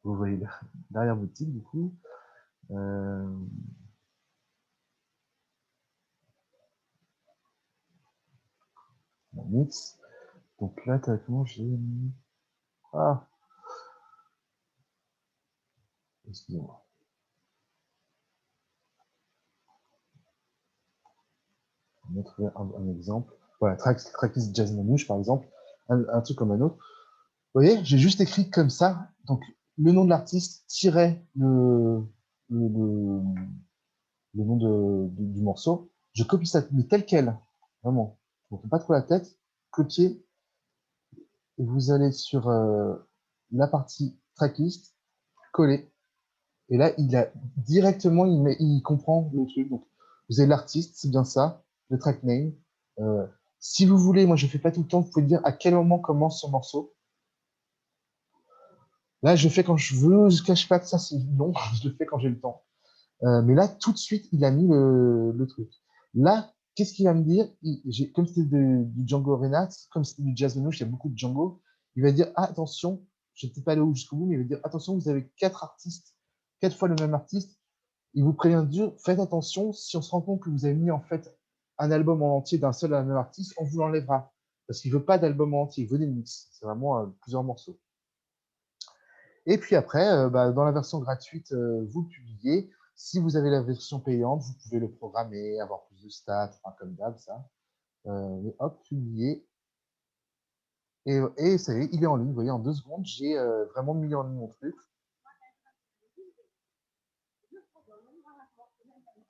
Vous voyez derrière boutique, du coup. Mon mix. Donc là, théoriquement, j'ai mis. Ah, excusez-moi. On va trouver un exemple. Voilà, tracklist Jazz Manouche, par exemple. Un truc comme un autre. Vous voyez, j'ai juste écrit comme ça. Donc, le nom de l'artiste, tiret le, le nom du morceau. Je copie ça, mais tel quel. Vraiment. Je ne me prends pas trop la tête. Copier. Et vous allez sur la partie tracklist, coller. Et là, directement, il comprend le truc. Donc, vous avez l'artiste, c'est bien ça, le track name. Euh, Si vous voulez, moi je ne fais pas tout le temps, vous pouvez dire à quel moment commence ce morceau. Là, je fais quand je veux, je ne cache pas que ça c'est long, je le fais quand j'ai le temps. Mais là, tout de suite, il a mis le truc. Là, qu'est-ce qu'il va me dire? Comme c'était du Django Reinhardt, comme c'était du Jazz Manouche, il y a beaucoup de Django, il va dire, ah, attention, je ne vais peut-être pas aller jusqu'au bout, mais il va dire, attention, vous avez 4 artistes, 4 fois le même artiste, il vous prévient de dire, faites attention, si on se rend compte que vous avez mis en fait un album en entier d'un seul à même artiste, on vous l'enlèvera. Parce qu'il ne veut pas d'album en entier, il veut des mix. C'est vraiment plusieurs morceaux. Et puis après, dans la version gratuite, vous le publiez. Si vous avez la version payante, vous pouvez le programmer, avoir plus de stats, enfin, comme d'hab, ça. Mais hop, publier. Et ça y est, il est en ligne. Vous voyez, en 2 secondes, j'ai vraiment mis en ligne mon truc.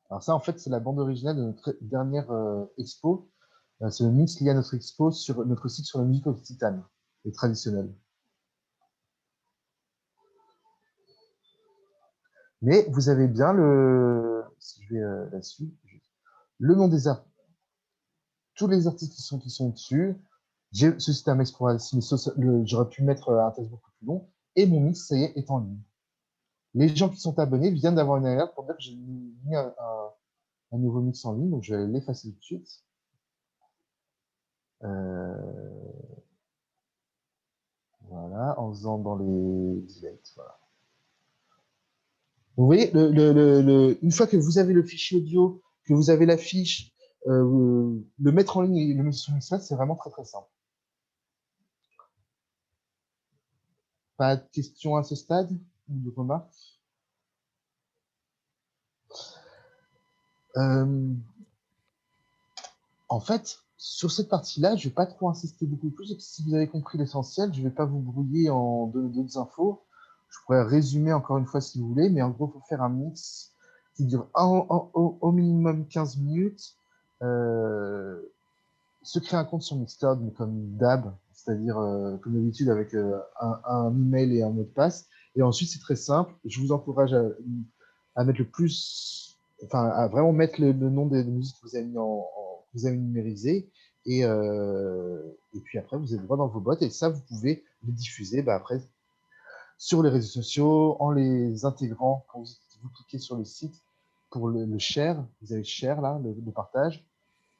Alors ça, en fait, c'est la bande originale de notre dernière expo. C'est le mix lié à notre expo sur notre site sur la musique occitane et traditionnelle. Mais vous avez bien le, si je vais là-dessus, le nom des artistes, tous les artistes qui sont dessus. J'ai ce système exploration, mais j'aurais pu mettre un texte beaucoup plus long. Et mon mix, ça y est en ligne. Les gens qui sont abonnés viennent d'avoir une alerte pour dire que j'ai mis un nouveau mix en ligne, donc je vais l'effacer tout de suite. Voilà, en faisant dans les directs. Voilà. Vous voyez, une fois que vous avez le fichier audio, que vous avez la fiche, le mettre en ligne et le mettre sur Mixcloud, c'est vraiment très très simple. Pas de questions à ce stade ou de remarques? En fait, sur cette partie-là, je ne vais pas trop insister beaucoup plus. Si vous avez compris l'essentiel, je ne vais pas vous brouiller en d'autres infos. Je pourrais résumer encore une fois si vous voulez, mais en gros, il faut faire un mix qui dure au minimum 15 minutes. Se créer un compte sur Mixcloud, mais comme d'hab, c'est-à-dire comme d'habitude avec un email et un mot de passe. Et ensuite, c'est très simple. Je vous encourage à mettre le plus, enfin, à vraiment mettre le nom des musiques que vous avez mis que vous avez numérisé. Et puis après, vous êtes droit dans vos bots. Et ça, vous pouvez les diffuser après sur les réseaux sociaux en les intégrant. Quand vous cliquez sur le site pour le share, vous avez share là, le partage.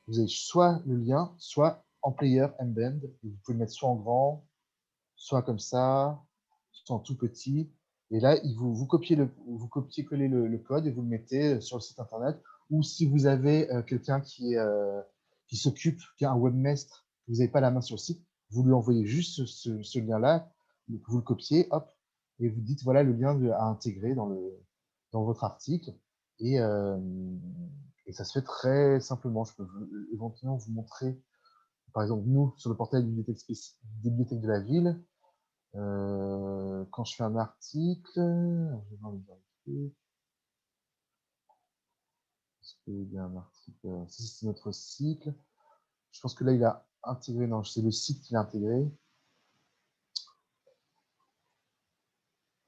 Vous avez soit le lien, soit en player embed. Vous pouvez le mettre soit en grand, soit comme ça, soit en tout petit. Et là, vous copiez-collez le code et vous le mettez sur le site internet. Ou si vous avez quelqu'un qui s'occupe, qui est un webmaster, vous n'avez pas la main sur le site, vous lui envoyez juste ce lien-là, vous le copiez, hop, et vous dites voilà le lien à intégrer dans votre article. Et, et ça se fait très simplement. Je peux éventuellement vous montrer, par exemple, nous, sur le portail bibliothèque de la ville, quand je fais un article, je vais voir est-ce qu'il y a un article, si c'est notre cycle, je pense que là il a intégré, non, c'est le site qui l'a intégré.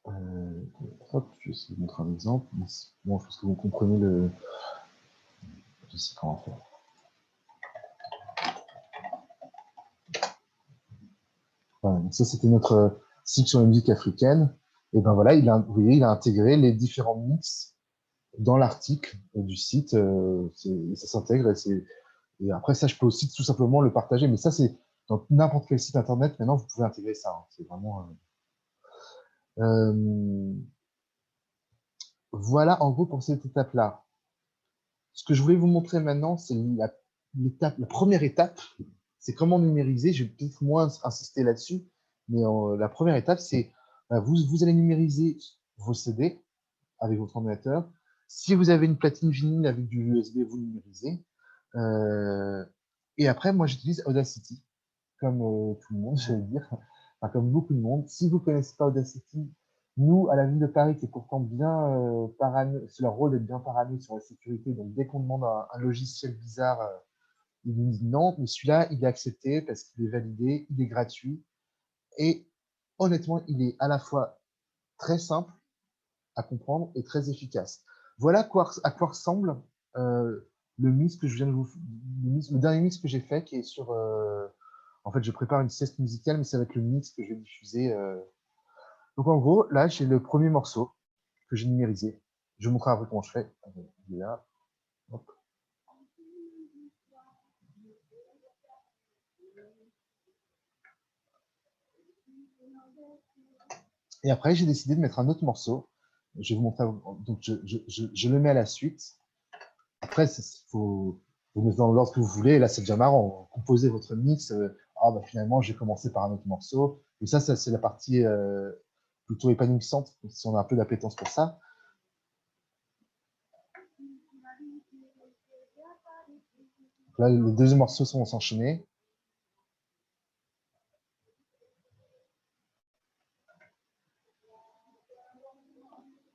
Hop, je vais essayer de montrer un exemple. Bon, je pense que vous comprenez je sais comment faire. Voilà, donc ça c'était notre cycle sur la musique africaine. Et ben voilà, vous voyez, il a intégré les différents mix dans l'article du site. Ça s'intègre. Et après, ça, je peux aussi tout simplement le partager. Mais ça, c'est dans n'importe quel site internet. Maintenant, vous pouvez intégrer ça. Hein. C'est vraiment. Voilà, en gros, pour cette étape-là. Ce que je voulais vous montrer maintenant, c'est la première étape. C'est comment numériser. Je vais peut-être moins insister là-dessus. Mais la première étape, c'est vous allez numériser vos CD avec votre ordinateur. Si vous avez une platine vinyle avec du USB, vous numérisez. Et après, moi, j'utilise Audacity, comme tout le monde, je vais dire, enfin, comme beaucoup de monde. Si vous ne connaissez pas Audacity, nous, à la ville de Paris, qui est pourtant bien parano, c'est leur rôle d'être bien parano sur la sécurité. Donc, dès qu'on demande un logiciel bizarre, ils nous disent non, mais celui-là, il est accepté parce qu'il est validé, il est gratuit. Et honnêtement, il est à la fois très simple à comprendre et très efficace. Voilà à quoi ressemble le mix que je viens de le dernier mix que j'ai fait, qui est sur. En fait, je prépare une sieste musicale, mais ça va être le mix que je vais diffuser. Donc, en gros, là, j'ai le premier morceau que j'ai numérisé. Je vais vous montrer un peu comment je fais. Il est là. Hop. Et après, j'ai décidé de mettre un autre morceau. Je vais vous montrer. Donc, je le mets à la suite. Après, il faut vous mettre dans l'ordre que vous voulez. Et là, c'est déjà marrant. Composez votre mix. Bah, finalement, j'ai commencé par un autre morceau. Et ça c'est la partie plutôt épanouissante, si on a un peu d'appétence pour ça. Là, les deux morceaux vont s'enchaîner.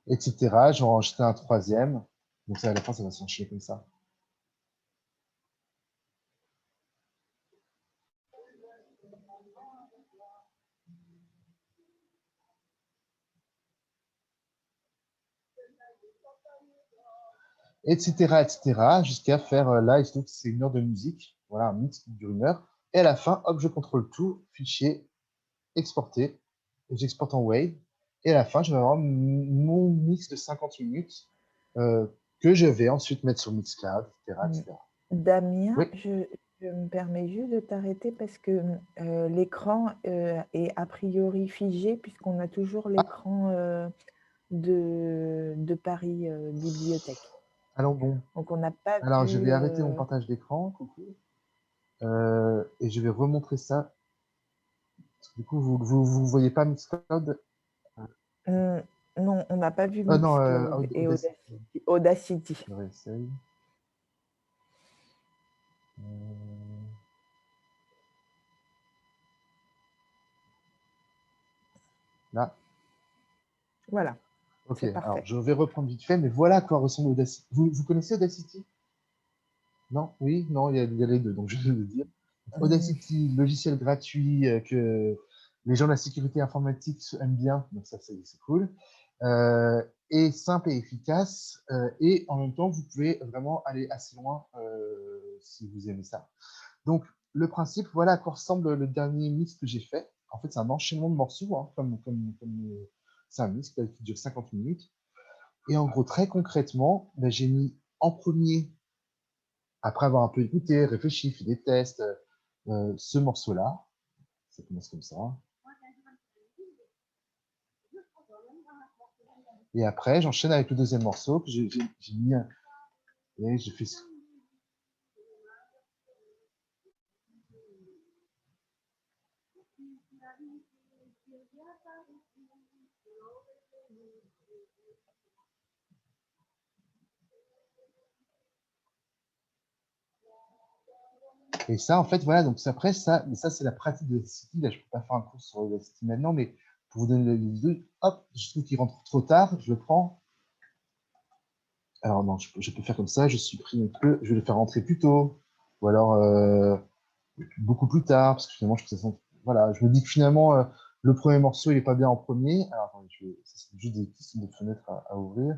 Etc. Je vais en rajouter un troisième. Donc ça, à la fin, ça va s'enchaîner comme ça. Etc. Etc. Jusqu'à faire là, il se trouve que c'est 1 heure de musique. Voilà, un mix qui dure 1 heure. Et à la fin, hop, je contrôle tout, fichier, exporter. Et j'exporte en Wave. Et à la fin, je vais avoir mon mix de 50 minutes que je vais ensuite mettre sur Mixcloud, etc. etc. Damien, Oui. je me permets juste de t'arrêter parce que l'écran est a priori figé puisqu'on a toujours l'écran de Paris Bibliothèque. Alors bon. Donc on n'a pas Alors je vu... vais arrêter mon partage d'écran, coucou. Et je vais remontrer ça. Parce que du coup, vous voyez pas Mixcloud? non, on n'a pas vu Non, Mixcloud et Audacity. Audacity. Je réessaye. Là. Voilà. Ok, C'est parfait. alors je vais reprendre vite fait, mais voilà à quoi ressemble Audacity. Vous connaissez Audacity? Non? Oui? Non, il y a les deux, donc je vais le dire. Audacity, logiciel gratuit que les gens de la sécurité informatique aiment bien, donc ça c'est cool. Et simple et efficace, et en même temps vous pouvez vraiment aller assez loin si vous aimez ça. Donc le principe, voilà à quoi ressemble le dernier mix que j'ai fait. En fait, c'est un enchaînement de morceaux, hein, c'est un mix qui dure 50 minutes. Et en gros, très concrètement, ben, j'ai mis en premier, après avoir un peu écouté, réfléchi, fait des tests, ce morceau-là. Ça commence comme ça. Et après, j'enchaîne avec le deuxième morceau que j'ai mis. Et j'ai fait. Et ça, en fait, voilà, donc après, ça, mais ça, c'est la pratique de Audacity. Là, je ne peux pas faire un cours sur Audacity maintenant, mais pour vous donner les deux, hop, je trouve qu'il rentre trop tard, je le prends. Alors non, je peux faire comme ça, je supprime un peu, je vais le faire rentrer plus tôt, ou alors beaucoup plus tard, parce que finalement, voilà, je me dis que finalement, le premier morceau, il n'est pas bien en premier. Alors, attendez, ça, c'est juste des questions de fenêtres à ouvrir.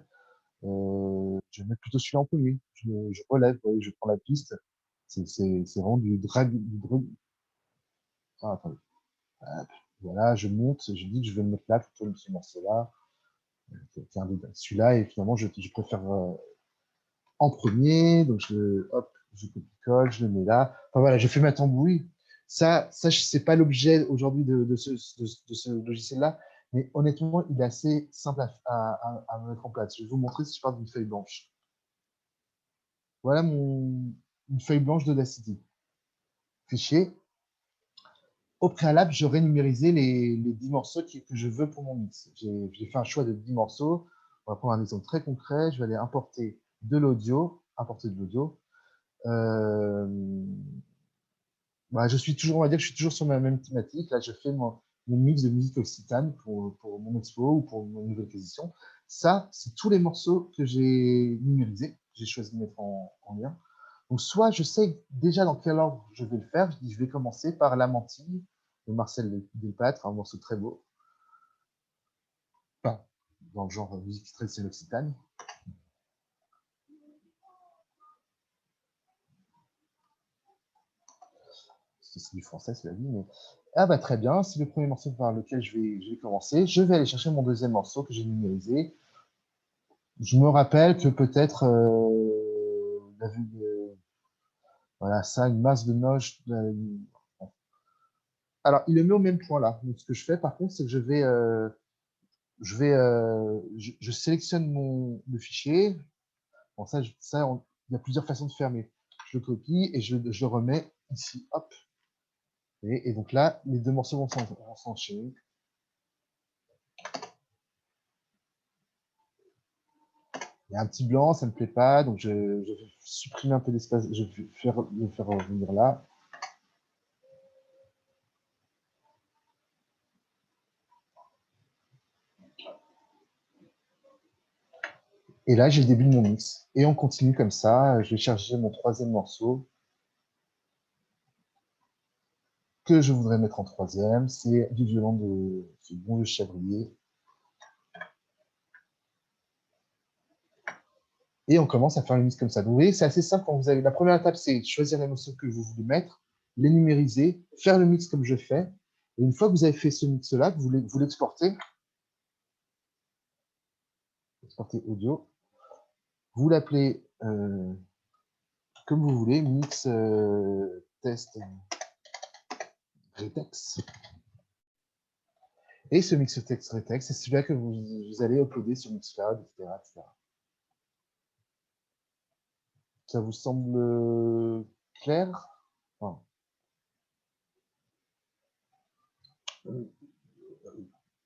Je vais mettre plutôt celui-là en premier. Je relève, vous voyez, je prends la piste. C'est vraiment du drag. Ah, attendez. Hop, voilà, je monte, je dis que je vais me mettre là, plutôt ce morceau-là. Celui-là, et finalement, je préfère en premier. Donc, hop, je copie-colle, je le mets là. Enfin, voilà, je fais ma tambouille. Ça c'est pas l'objet aujourd'hui de ce logiciel-là, mais honnêtement, il est assez simple à mettre en place. Je vais vous montrer si je pars d'une feuille blanche. Voilà une feuille blanche d'Audacity. Fichier. Au préalable, j'aurais numérisé les 10 morceaux que je veux pour mon mix. J'ai fait un choix de 10 morceaux. On va prendre un exemple très concret. Je vais aller importer de l'audio. Bah, je suis toujours, on va dire que je suis toujours sur ma même thématique. Là, je fais mon mix de musique occitane pour mon expo ou pour mon nouvelle acquisition. Ça, c'est tous les morceaux que j'ai numérisés, que j'ai choisi de mettre en lien. Donc, soit je sais déjà dans quel ordre je vais le faire. Je dis, je vais commencer par La Mantille de Marcel Delpatre, un morceau très beau. Enfin, dans le genre musique traditionnelle occitane. C'est du français, cela dit, mais ah bah très bien, c'est le premier morceau par lequel je vais commencer. Je vais aller chercher mon deuxième morceau que j'ai numérisé. Je me rappelle que peut-être voilà ça, une masse de notes. Alors il le met au même point là. Donc ce que je fais par contre, c'est que je sélectionne le fichier. Bon ça, il y a plusieurs façons de faire, mais je le copie et je le remets ici, hop. Et donc là, les deux morceaux vont s'enchaîner. Il y a un petit blanc, ça ne me plaît pas, donc je vais supprimer un peu d'espace, je vais le faire revenir là. Et là, j'ai le début de mon mix. Et on continue comme ça. Je vais chercher mon troisième morceau que je voudrais mettre en troisième. C'est du violon de ce bon vieux Chavrier. Et on commence à faire le mix comme ça. Donc, vous voyez, c'est assez simple quand vous avez. La première étape, c'est choisir les morceaux que vous voulez mettre, les numériser, faire le mix comme je fais. Et une fois que vous avez fait ce mix-là, vous l'exportez. Exporter audio. Vous l'appelez comme vous voulez, mix test retex. Et ce mix texte retex, c'est celui-là que vous allez uploader sur Mixcloud, etc., etc. Ça vous semble clair? Enfin,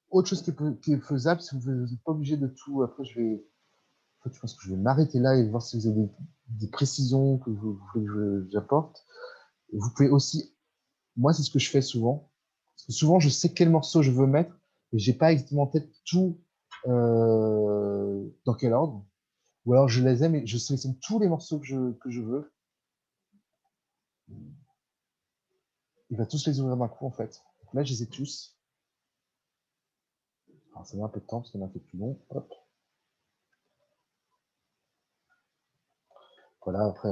autre chose qui est faisable, si vous n'êtes pas obligé de tout. Après, je pense que je vais m'arrêter là et voir si vous avez des précisions que vous voulez que j'apporte. Vous pouvez aussi, moi, c'est ce que je fais souvent. Parce que souvent, je sais quel morceau je veux mettre, mais j'ai pas exactement en tête tout dans quel ordre. Ou alors je les aime et je sélectionne tous les morceaux que je veux. Il va tous les ouvrir d'un coup, en fait. Donc là, je les ai tous. Alors, ça met un peu de temps parce qu'on a fait plus long. Hop. Voilà, après,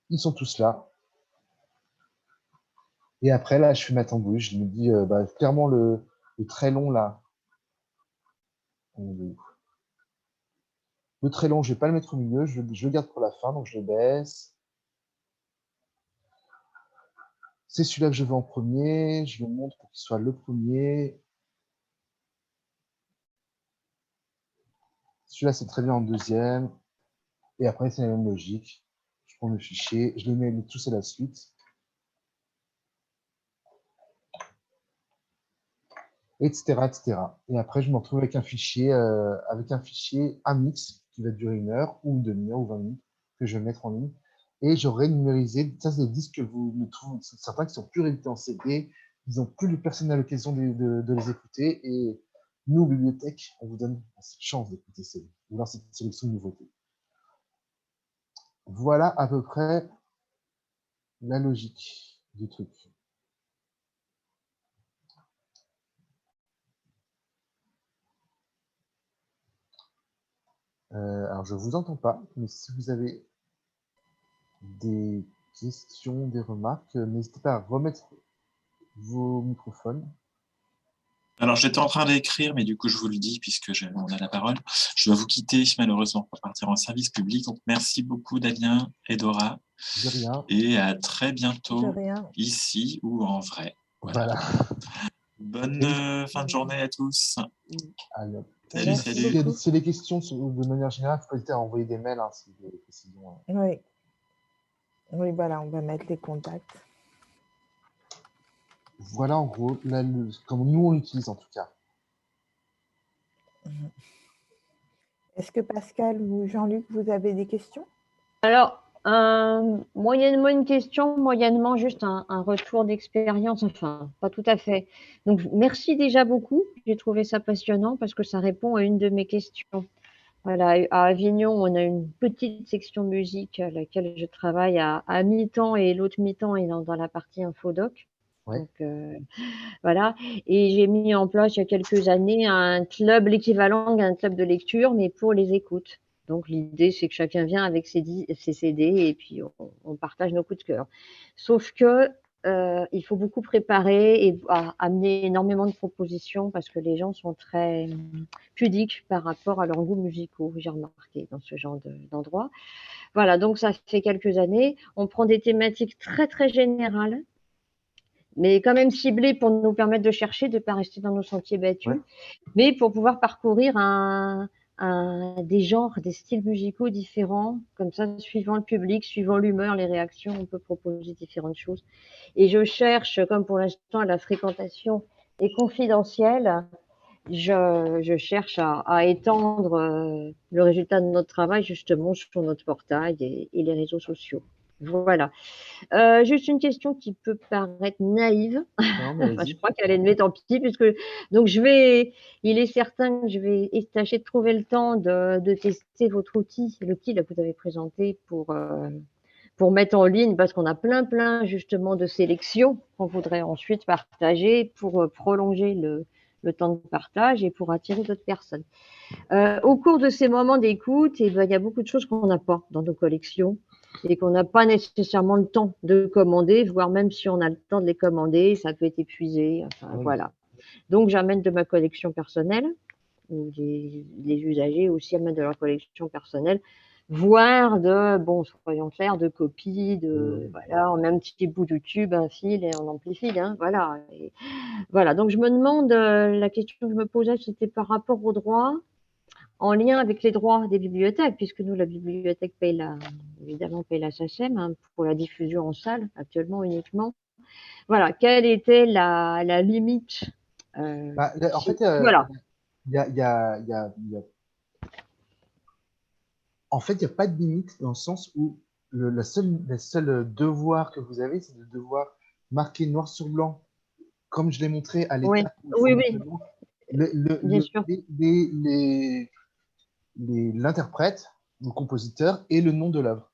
ils sont tous là. Et après, là, je fais ma tambouille. Je me dis, clairement, le très long, là. Le très long, je vais pas le mettre au milieu. Je le garde pour la fin, donc je le baisse. C'est celui-là que je veux en premier. Je le montre pour qu'il soit le premier. Celui-là, c'est très bien en deuxième. Et après, c'est la même logique. Je prends le fichier, je les mets tous à la suite. Etc., etc. Et après, je me retrouve avec un fichier, un mix qui va durer 1 heure ou une demi-heure ou 20 minutes que je vais mettre en ligne. Et j'aurai numérisé, ça c'est des disques que vous ne trouvez, certains qui sont plus réédités en CD, ils n'ont plus personne à l'occasion de les écouter. Et nous, bibliothèque, on vous donne cette chance d'écouter ces, ou alors cette sélection de nouveautés. Voilà à peu près la logique du truc. Alors, je ne vous entends pas, mais si vous avez des questions, des remarques, n'hésitez pas à remettre vos microphones. Alors, j'étais en train d'écrire, mais du coup, je vous le dis, puisque on a la parole. Je dois vous quitter, malheureusement, pour partir en service public. Donc, merci beaucoup, Damien et Dora. De rien. Et à très bientôt, ici ou en vrai. Voilà. Bonne fin de journée à tous. Allez. Salut, salut. Si les questions de manière générale, il faut hésiter à envoyer des mails. Hein, si vous avez des précisions. Oui. Oui, voilà, on va mettre les contacts. Voilà, en gros, comme nous, on l'utilise en tout cas. Est-ce que Pascal ou Jean-Luc, vous avez des questions? Alors, moyennement une question, moyennement juste un retour d'expérience, enfin, pas tout à fait. Donc, merci déjà beaucoup. J'ai trouvé ça passionnant parce que ça répond à une de mes questions. Voilà, à Avignon, on a une petite section musique à laquelle je travaille à mi-temps et l'autre mi-temps est dans la partie infodoc. Ouais. Donc, voilà. Et j'ai mis en place il y a quelques années un club, l'équivalent d'un club de lecture, mais pour les écoutes. Donc, l'idée, c'est que chacun vient avec ses CD et puis on partage nos coups de cœur. Sauf que il faut beaucoup préparer et amener énormément de propositions parce que les gens sont très pudiques par rapport à leurs goûts musicaux, j'ai remarqué dans ce genre d'endroit. Voilà, donc ça fait quelques années. On prend des thématiques très, très générales, mais quand même ciblées pour nous permettre de chercher, de ne pas rester dans nos sentiers battus, ouais. Mais pour pouvoir parcourir des genres, des styles musicaux différents, comme ça, suivant le public, suivant l'humeur, les réactions, on peut proposer différentes choses. Et je cherche, comme pour l'instant la fréquentation est confidentielle, je cherche à étendre le résultat de notre travail justement sur notre portail et les réseaux sociaux. Voilà. Juste une question qui peut paraître naïve. Non, mais Enfin, je vas-y. crois qu'elle est née, tant pis, puisque donc il est certain que je vais tâcher de trouver le temps de tester votre outil, l'outil là que vous avez présenté pour mettre en ligne, parce qu'on a plein justement de sélections qu'on voudrait ensuite partager pour prolonger le temps de partage et pour attirer d'autres personnes. Au cours de ces moments d'écoute, il y a beaucoup de choses qu'on n'a pas dans nos collections et qu'on n'a pas nécessairement le temps de commander, voire même si on a le temps de les commander, ça peut être épuisé. Enfin, Oui. voilà. Donc, j'amène de ma collection personnelle, ou les usagers aussi amènent de leur collection personnelle, voire soyons clairs, de copies, voilà, on met un petit bout de tube, un fil et on amplifie, hein, voilà. Et, voilà. Donc, je me demande, la question que je me posais, c'était par rapport aux droits, en lien avec les droits des bibliothèques, puisque nous, la bibliothèque évidemment paye la SACEM, hein, pour la diffusion en salle, actuellement uniquement. Voilà, quelle était la limite En fait, voilà, il y a, il y a- il y a- il y a- en fait, il n'y a pas de limite dans le sens où le seul devoir que vous avez, c'est de devoir marquer noir sur blanc, comme je l'ai montré à oui, l'étape où il faut oui, mettre oui, le nom, le- le- bien le- sûr, l'interprète, le compositeur et le nom de l'œuvre.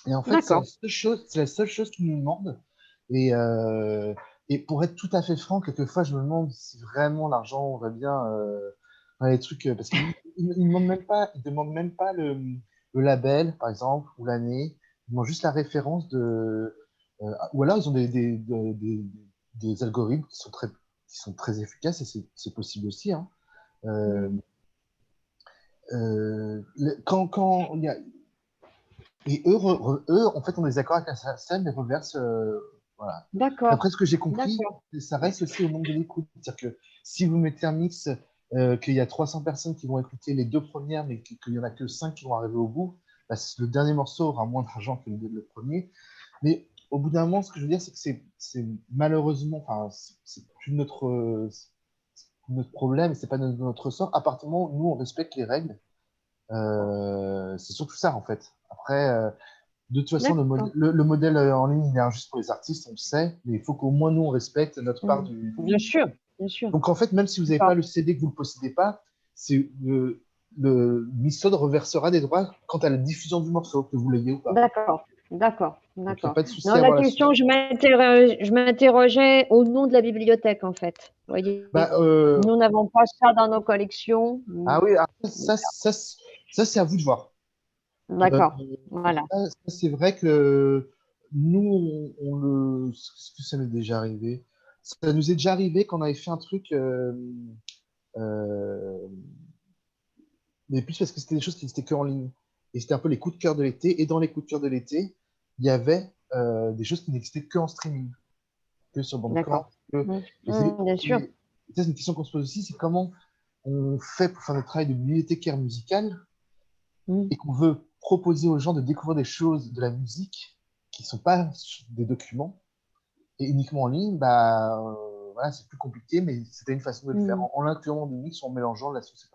Et en fait, d'accord, c'est la seule chose qu'ils nous demandent. Et, euh, et pour être tout à fait franc, quelquefois, je me demande si vraiment l'argent va bien dans les trucs, parce qu'ils ne demandent même pas le label, par exemple, ou l'année. Ils demandent juste la référence ou alors, ils ont des algorithmes qui sont très efficaces, et c'est possible aussi. Hein. Euh, quand il y a, et eux, en fait, ont des accords avec la SACEM, mais reversent. Voilà. d'accord, D'après ce que j'ai compris, d'accord, ça reste aussi au nombre de l'écoute. C'est-à-dire que si vous mettez un mix, qu'il y a 300 personnes qui vont écouter les deux premières, mais qu'il n'y en a que 5 qui vont arriver au bout, bah, le dernier morceau aura moins d'argent que le premier. Mais au bout d'un moment, ce que je veux dire, c'est que c'est malheureusement, enfin, c'est plus notre problème, et c'est pas notre sort. À partir du moment où nous, on respecte les règles, c'est surtout ça, en fait. Après, de toute façon, d'accord. le modèle en ligne, il est injuste pour les artistes, on le sait, mais il faut qu'au moins nous, on respecte notre part Bien sûr, bien sûr. Donc, en fait, même si vous n'avez D'accord, pas le CD, que vous ne le possédez pas, c'est le Mixode reversera des droits quant à la diffusion du morceau, que vous l'ayez ou pas. d'accord, d'accord, Donc, il n'y a d'accord. pas de souci Non, à la avoir là-dessus. question, je m'interrogeais au nom de la bibliothèque, en fait. Vous voyez, Bah, nous n'avons pas ça dans nos collections. ah oui, après, ça c'est à vous de voir. D'accord, voilà. C'est vrai que nous, ce que ça m'est déjà arrivé. Ça nous est déjà arrivé quand on avait fait un truc, euh, mais plus parce que c'était des choses qui n'étaient que en ligne. Et c'était un peu les coups de cœur de l'été. Et dans les coups de cœur de l'été, il y avait des choses qui n'existaient que en streaming, que sur Bandcamp. D'accord. Bien sûr. Et ça, c'est une question qu'on se pose aussi, c'est comment on fait pour faire notre travail de bibliothécaire musical Mm. et qu'on veut proposer aux gens de découvrir des choses de la musique qui ne sont pas des documents et uniquement en ligne, bah, voilà, c'est plus compliqué, mais c'était une façon de le faire en l'incluant dans des mix ou en mélangeant la sauce.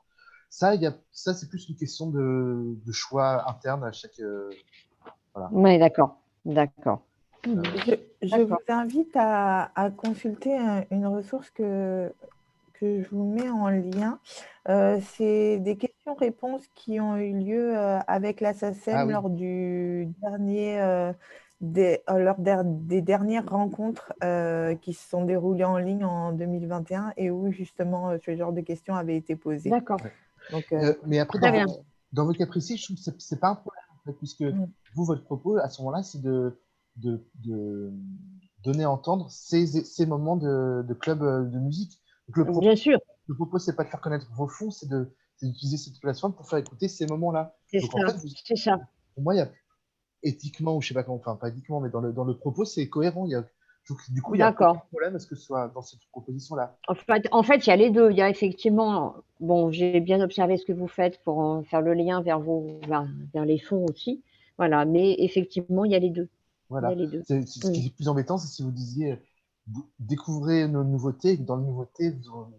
Ça, c'est plus une question de choix interne à chaque. Voilà. Oui, d'accord, d'accord. Je vous invite à consulter une ressource que je vous mets en lien. C'est des questions-réponses qui ont eu lieu avec la SACEM Ah oui. lors du dernier, des dernières rencontres qui se sont déroulées en ligne en 2021 et où justement ce genre de questions avait été posé. D'accord. Ouais. Donc, mais après, très bien. dans votre cas précis, je trouve que c'est pas un problème, en fait, puisque vous, votre propos, à ce moment-là, c'est de donner à entendre ces moments de club de musique. Donc, Bien sûr, le propos, c'est pas de faire connaître vos fonds, c'est d'utiliser cette plateforme pour faire écouter ces moments-là. c'est Donc, ça, en fait, c'est ça. pour moi, il y a éthiquement, ou je sais pas comment, enfin, pas éthiquement, mais dans le propos, c'est cohérent. Du coup, il y a aucun D'accord. problème à ce que ce soit dans cette proposition-là. En fait, il y a les deux. Il y a effectivement, bon, j'ai bien observé ce que vous faites pour faire le lien vers les fonds aussi. Voilà, mais effectivement, il y a les deux. Voilà. Il y a les deux. Ce qui est plus embêtant, c'est si vous disiez vous découvrez nos nouveautés, et que dans les nouveautés, vous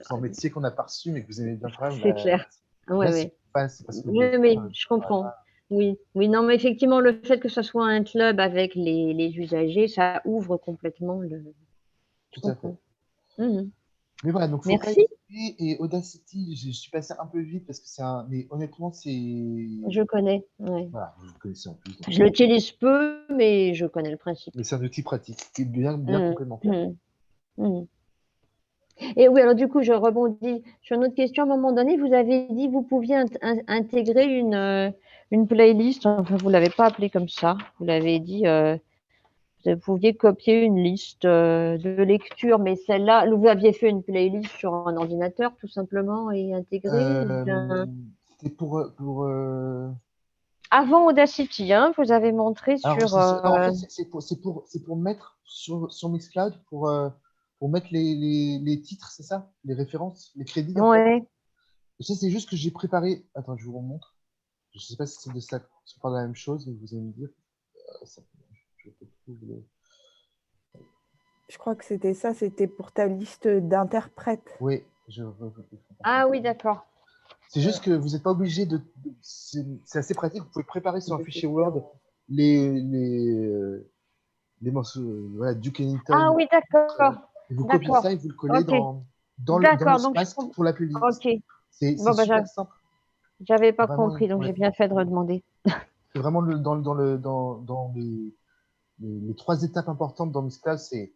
en mettiez qu'on n'a pas reçu, mais que vous aimez bien quand même. C'est clair. Oui, Là, oui. c'est parce que vous Oui, voulez oui, faire, je comprends. Oui, oui, non, mais effectivement, le fait que ce soit un club avec les usagers, ça ouvre complètement le. Je tout à fait. comprends. Mhm. Mais voilà, donc Focal Merci. et Audacity, je suis passé un peu vite parce que c'est un. Mais honnêtement, c'est. Je connais. Ouais. Voilà, vous le connaissez en plus. Donc, Je l'utilise peu, mais je connais le principe. mais c'est un outil pratique qui est bien, bien Mhm. complémentaire. Mhm. Mhm. Et oui, alors du coup, je rebondis sur une autre question. À un moment donné, vous avez dit que vous pouviez intégrer une playlist. Enfin, vous ne l'avez pas appelée comme ça. Vous l'avez dit, vous pouviez copier une liste de lecture, mais celle-là, vous aviez fait une playlist sur un ordinateur, tout simplement, et intégrée. Ou bien. C'était Avant Audacity, hein, vous avez montré Alors, sur. en fait, c'est pour mettre sur Mixcloud, pour mettre les titres, c'est ça? Les références, les crédits, en fait. Ouais. Et ça, c'est juste que j'ai préparé. Attends, je vous remontre. Je ne sais pas si c'est de ça, si on parle de la même chose, mais vous allez me dire. Je retrouve Je crois que c'était ça, c'était pour ta liste d'interprètes. Oui, Ah oui, d'accord. c'est juste que vous n'êtes pas obligé c'est assez pratique. Vous pouvez préparer sur un fichier Word les morceaux, voilà, Duke Ah Ellington, oui, d'accord. et vous copiez D'accord. ça et vous le collez Ok. dans le D'accord. Donc, Space pour la playlist. ok. C'est Bon, bah, super simple. j'avais pas Vraiment, compris, donc ouais. j'ai bien fait de redemander. C'est vraiment dans les trois étapes importantes dans Mixcloud, c'est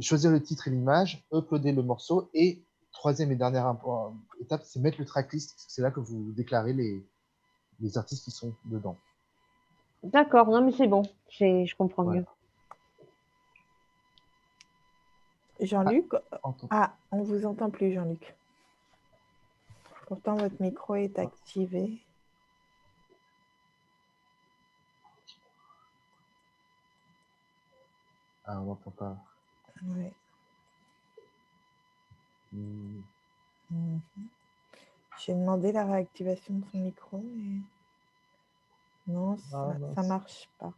choisir le titre et l'image, uploader le morceau, et troisième et dernière étape, c'est mettre le tracklist, parce que c'est là que vous déclarez les artistes qui sont dedans. D'accord, non mais c'est bon, je comprends Voilà. mieux. Jean-Luc? Ah, on ne vous entend plus, Jean-Luc. Pourtant, votre micro est activé. Ah, on n'entend pas. Ouais. J'ai demandé la réactivation de son micro, mais non, ça ne marche pas.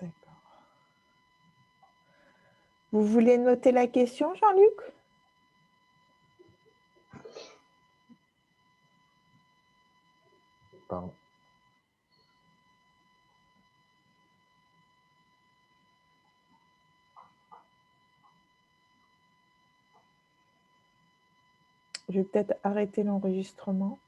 D'accord. Vous voulez noter la question, Jean-Luc? Pardon. Je vais peut-être arrêter l'enregistrement.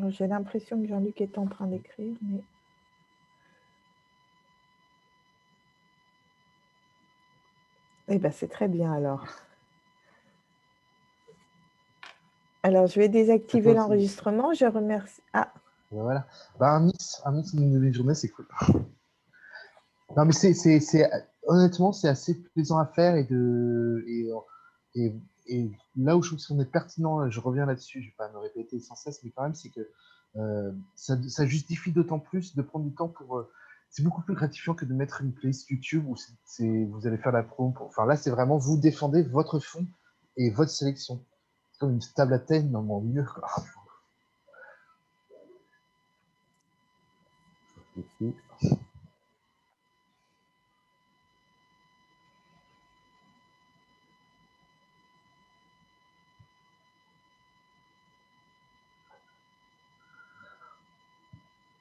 J'ai l'impression que Jean-Luc est en train d'écrire, mais... Eh bien, c'est très bien, alors. Alors, je vais désactiver l'enregistrement. Je remercie... Ah. Voilà. Bah, un mix d'une journée, c'est cool. Non, mais honnêtement, c'est assez plaisant à faire et là où je trouve qu'on est pertinent, je reviens là-dessus, je ne vais pas me répéter sans cesse, mais quand même, c'est que ça justifie d'autant plus de prendre du temps pour. C'est beaucoup plus gratifiant que de mettre une playlist YouTube où vous allez faire la promo. Enfin, là, c'est vraiment vous défendez votre fond et votre sélection. C'est comme une table à thème, non, mais mieux, quoi.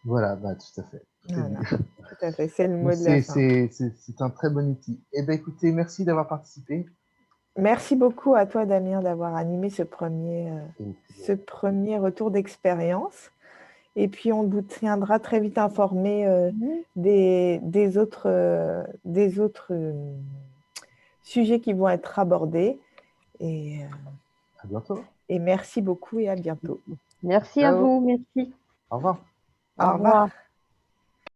Voilà, bah, tout à fait. Voilà, tout à fait, c'est le mot de la fin. C'est un très bon outil. Eh bien, écoutez, merci d'avoir participé. Merci beaucoup à toi, Damien, d'avoir animé ce premier retour d'expérience. Et puis, on vous tiendra très vite informé des autres sujets qui vont être abordés. Et, à bientôt. Et merci beaucoup et à bientôt. Merci à Ciao. vous, merci. Au revoir. Au revoir.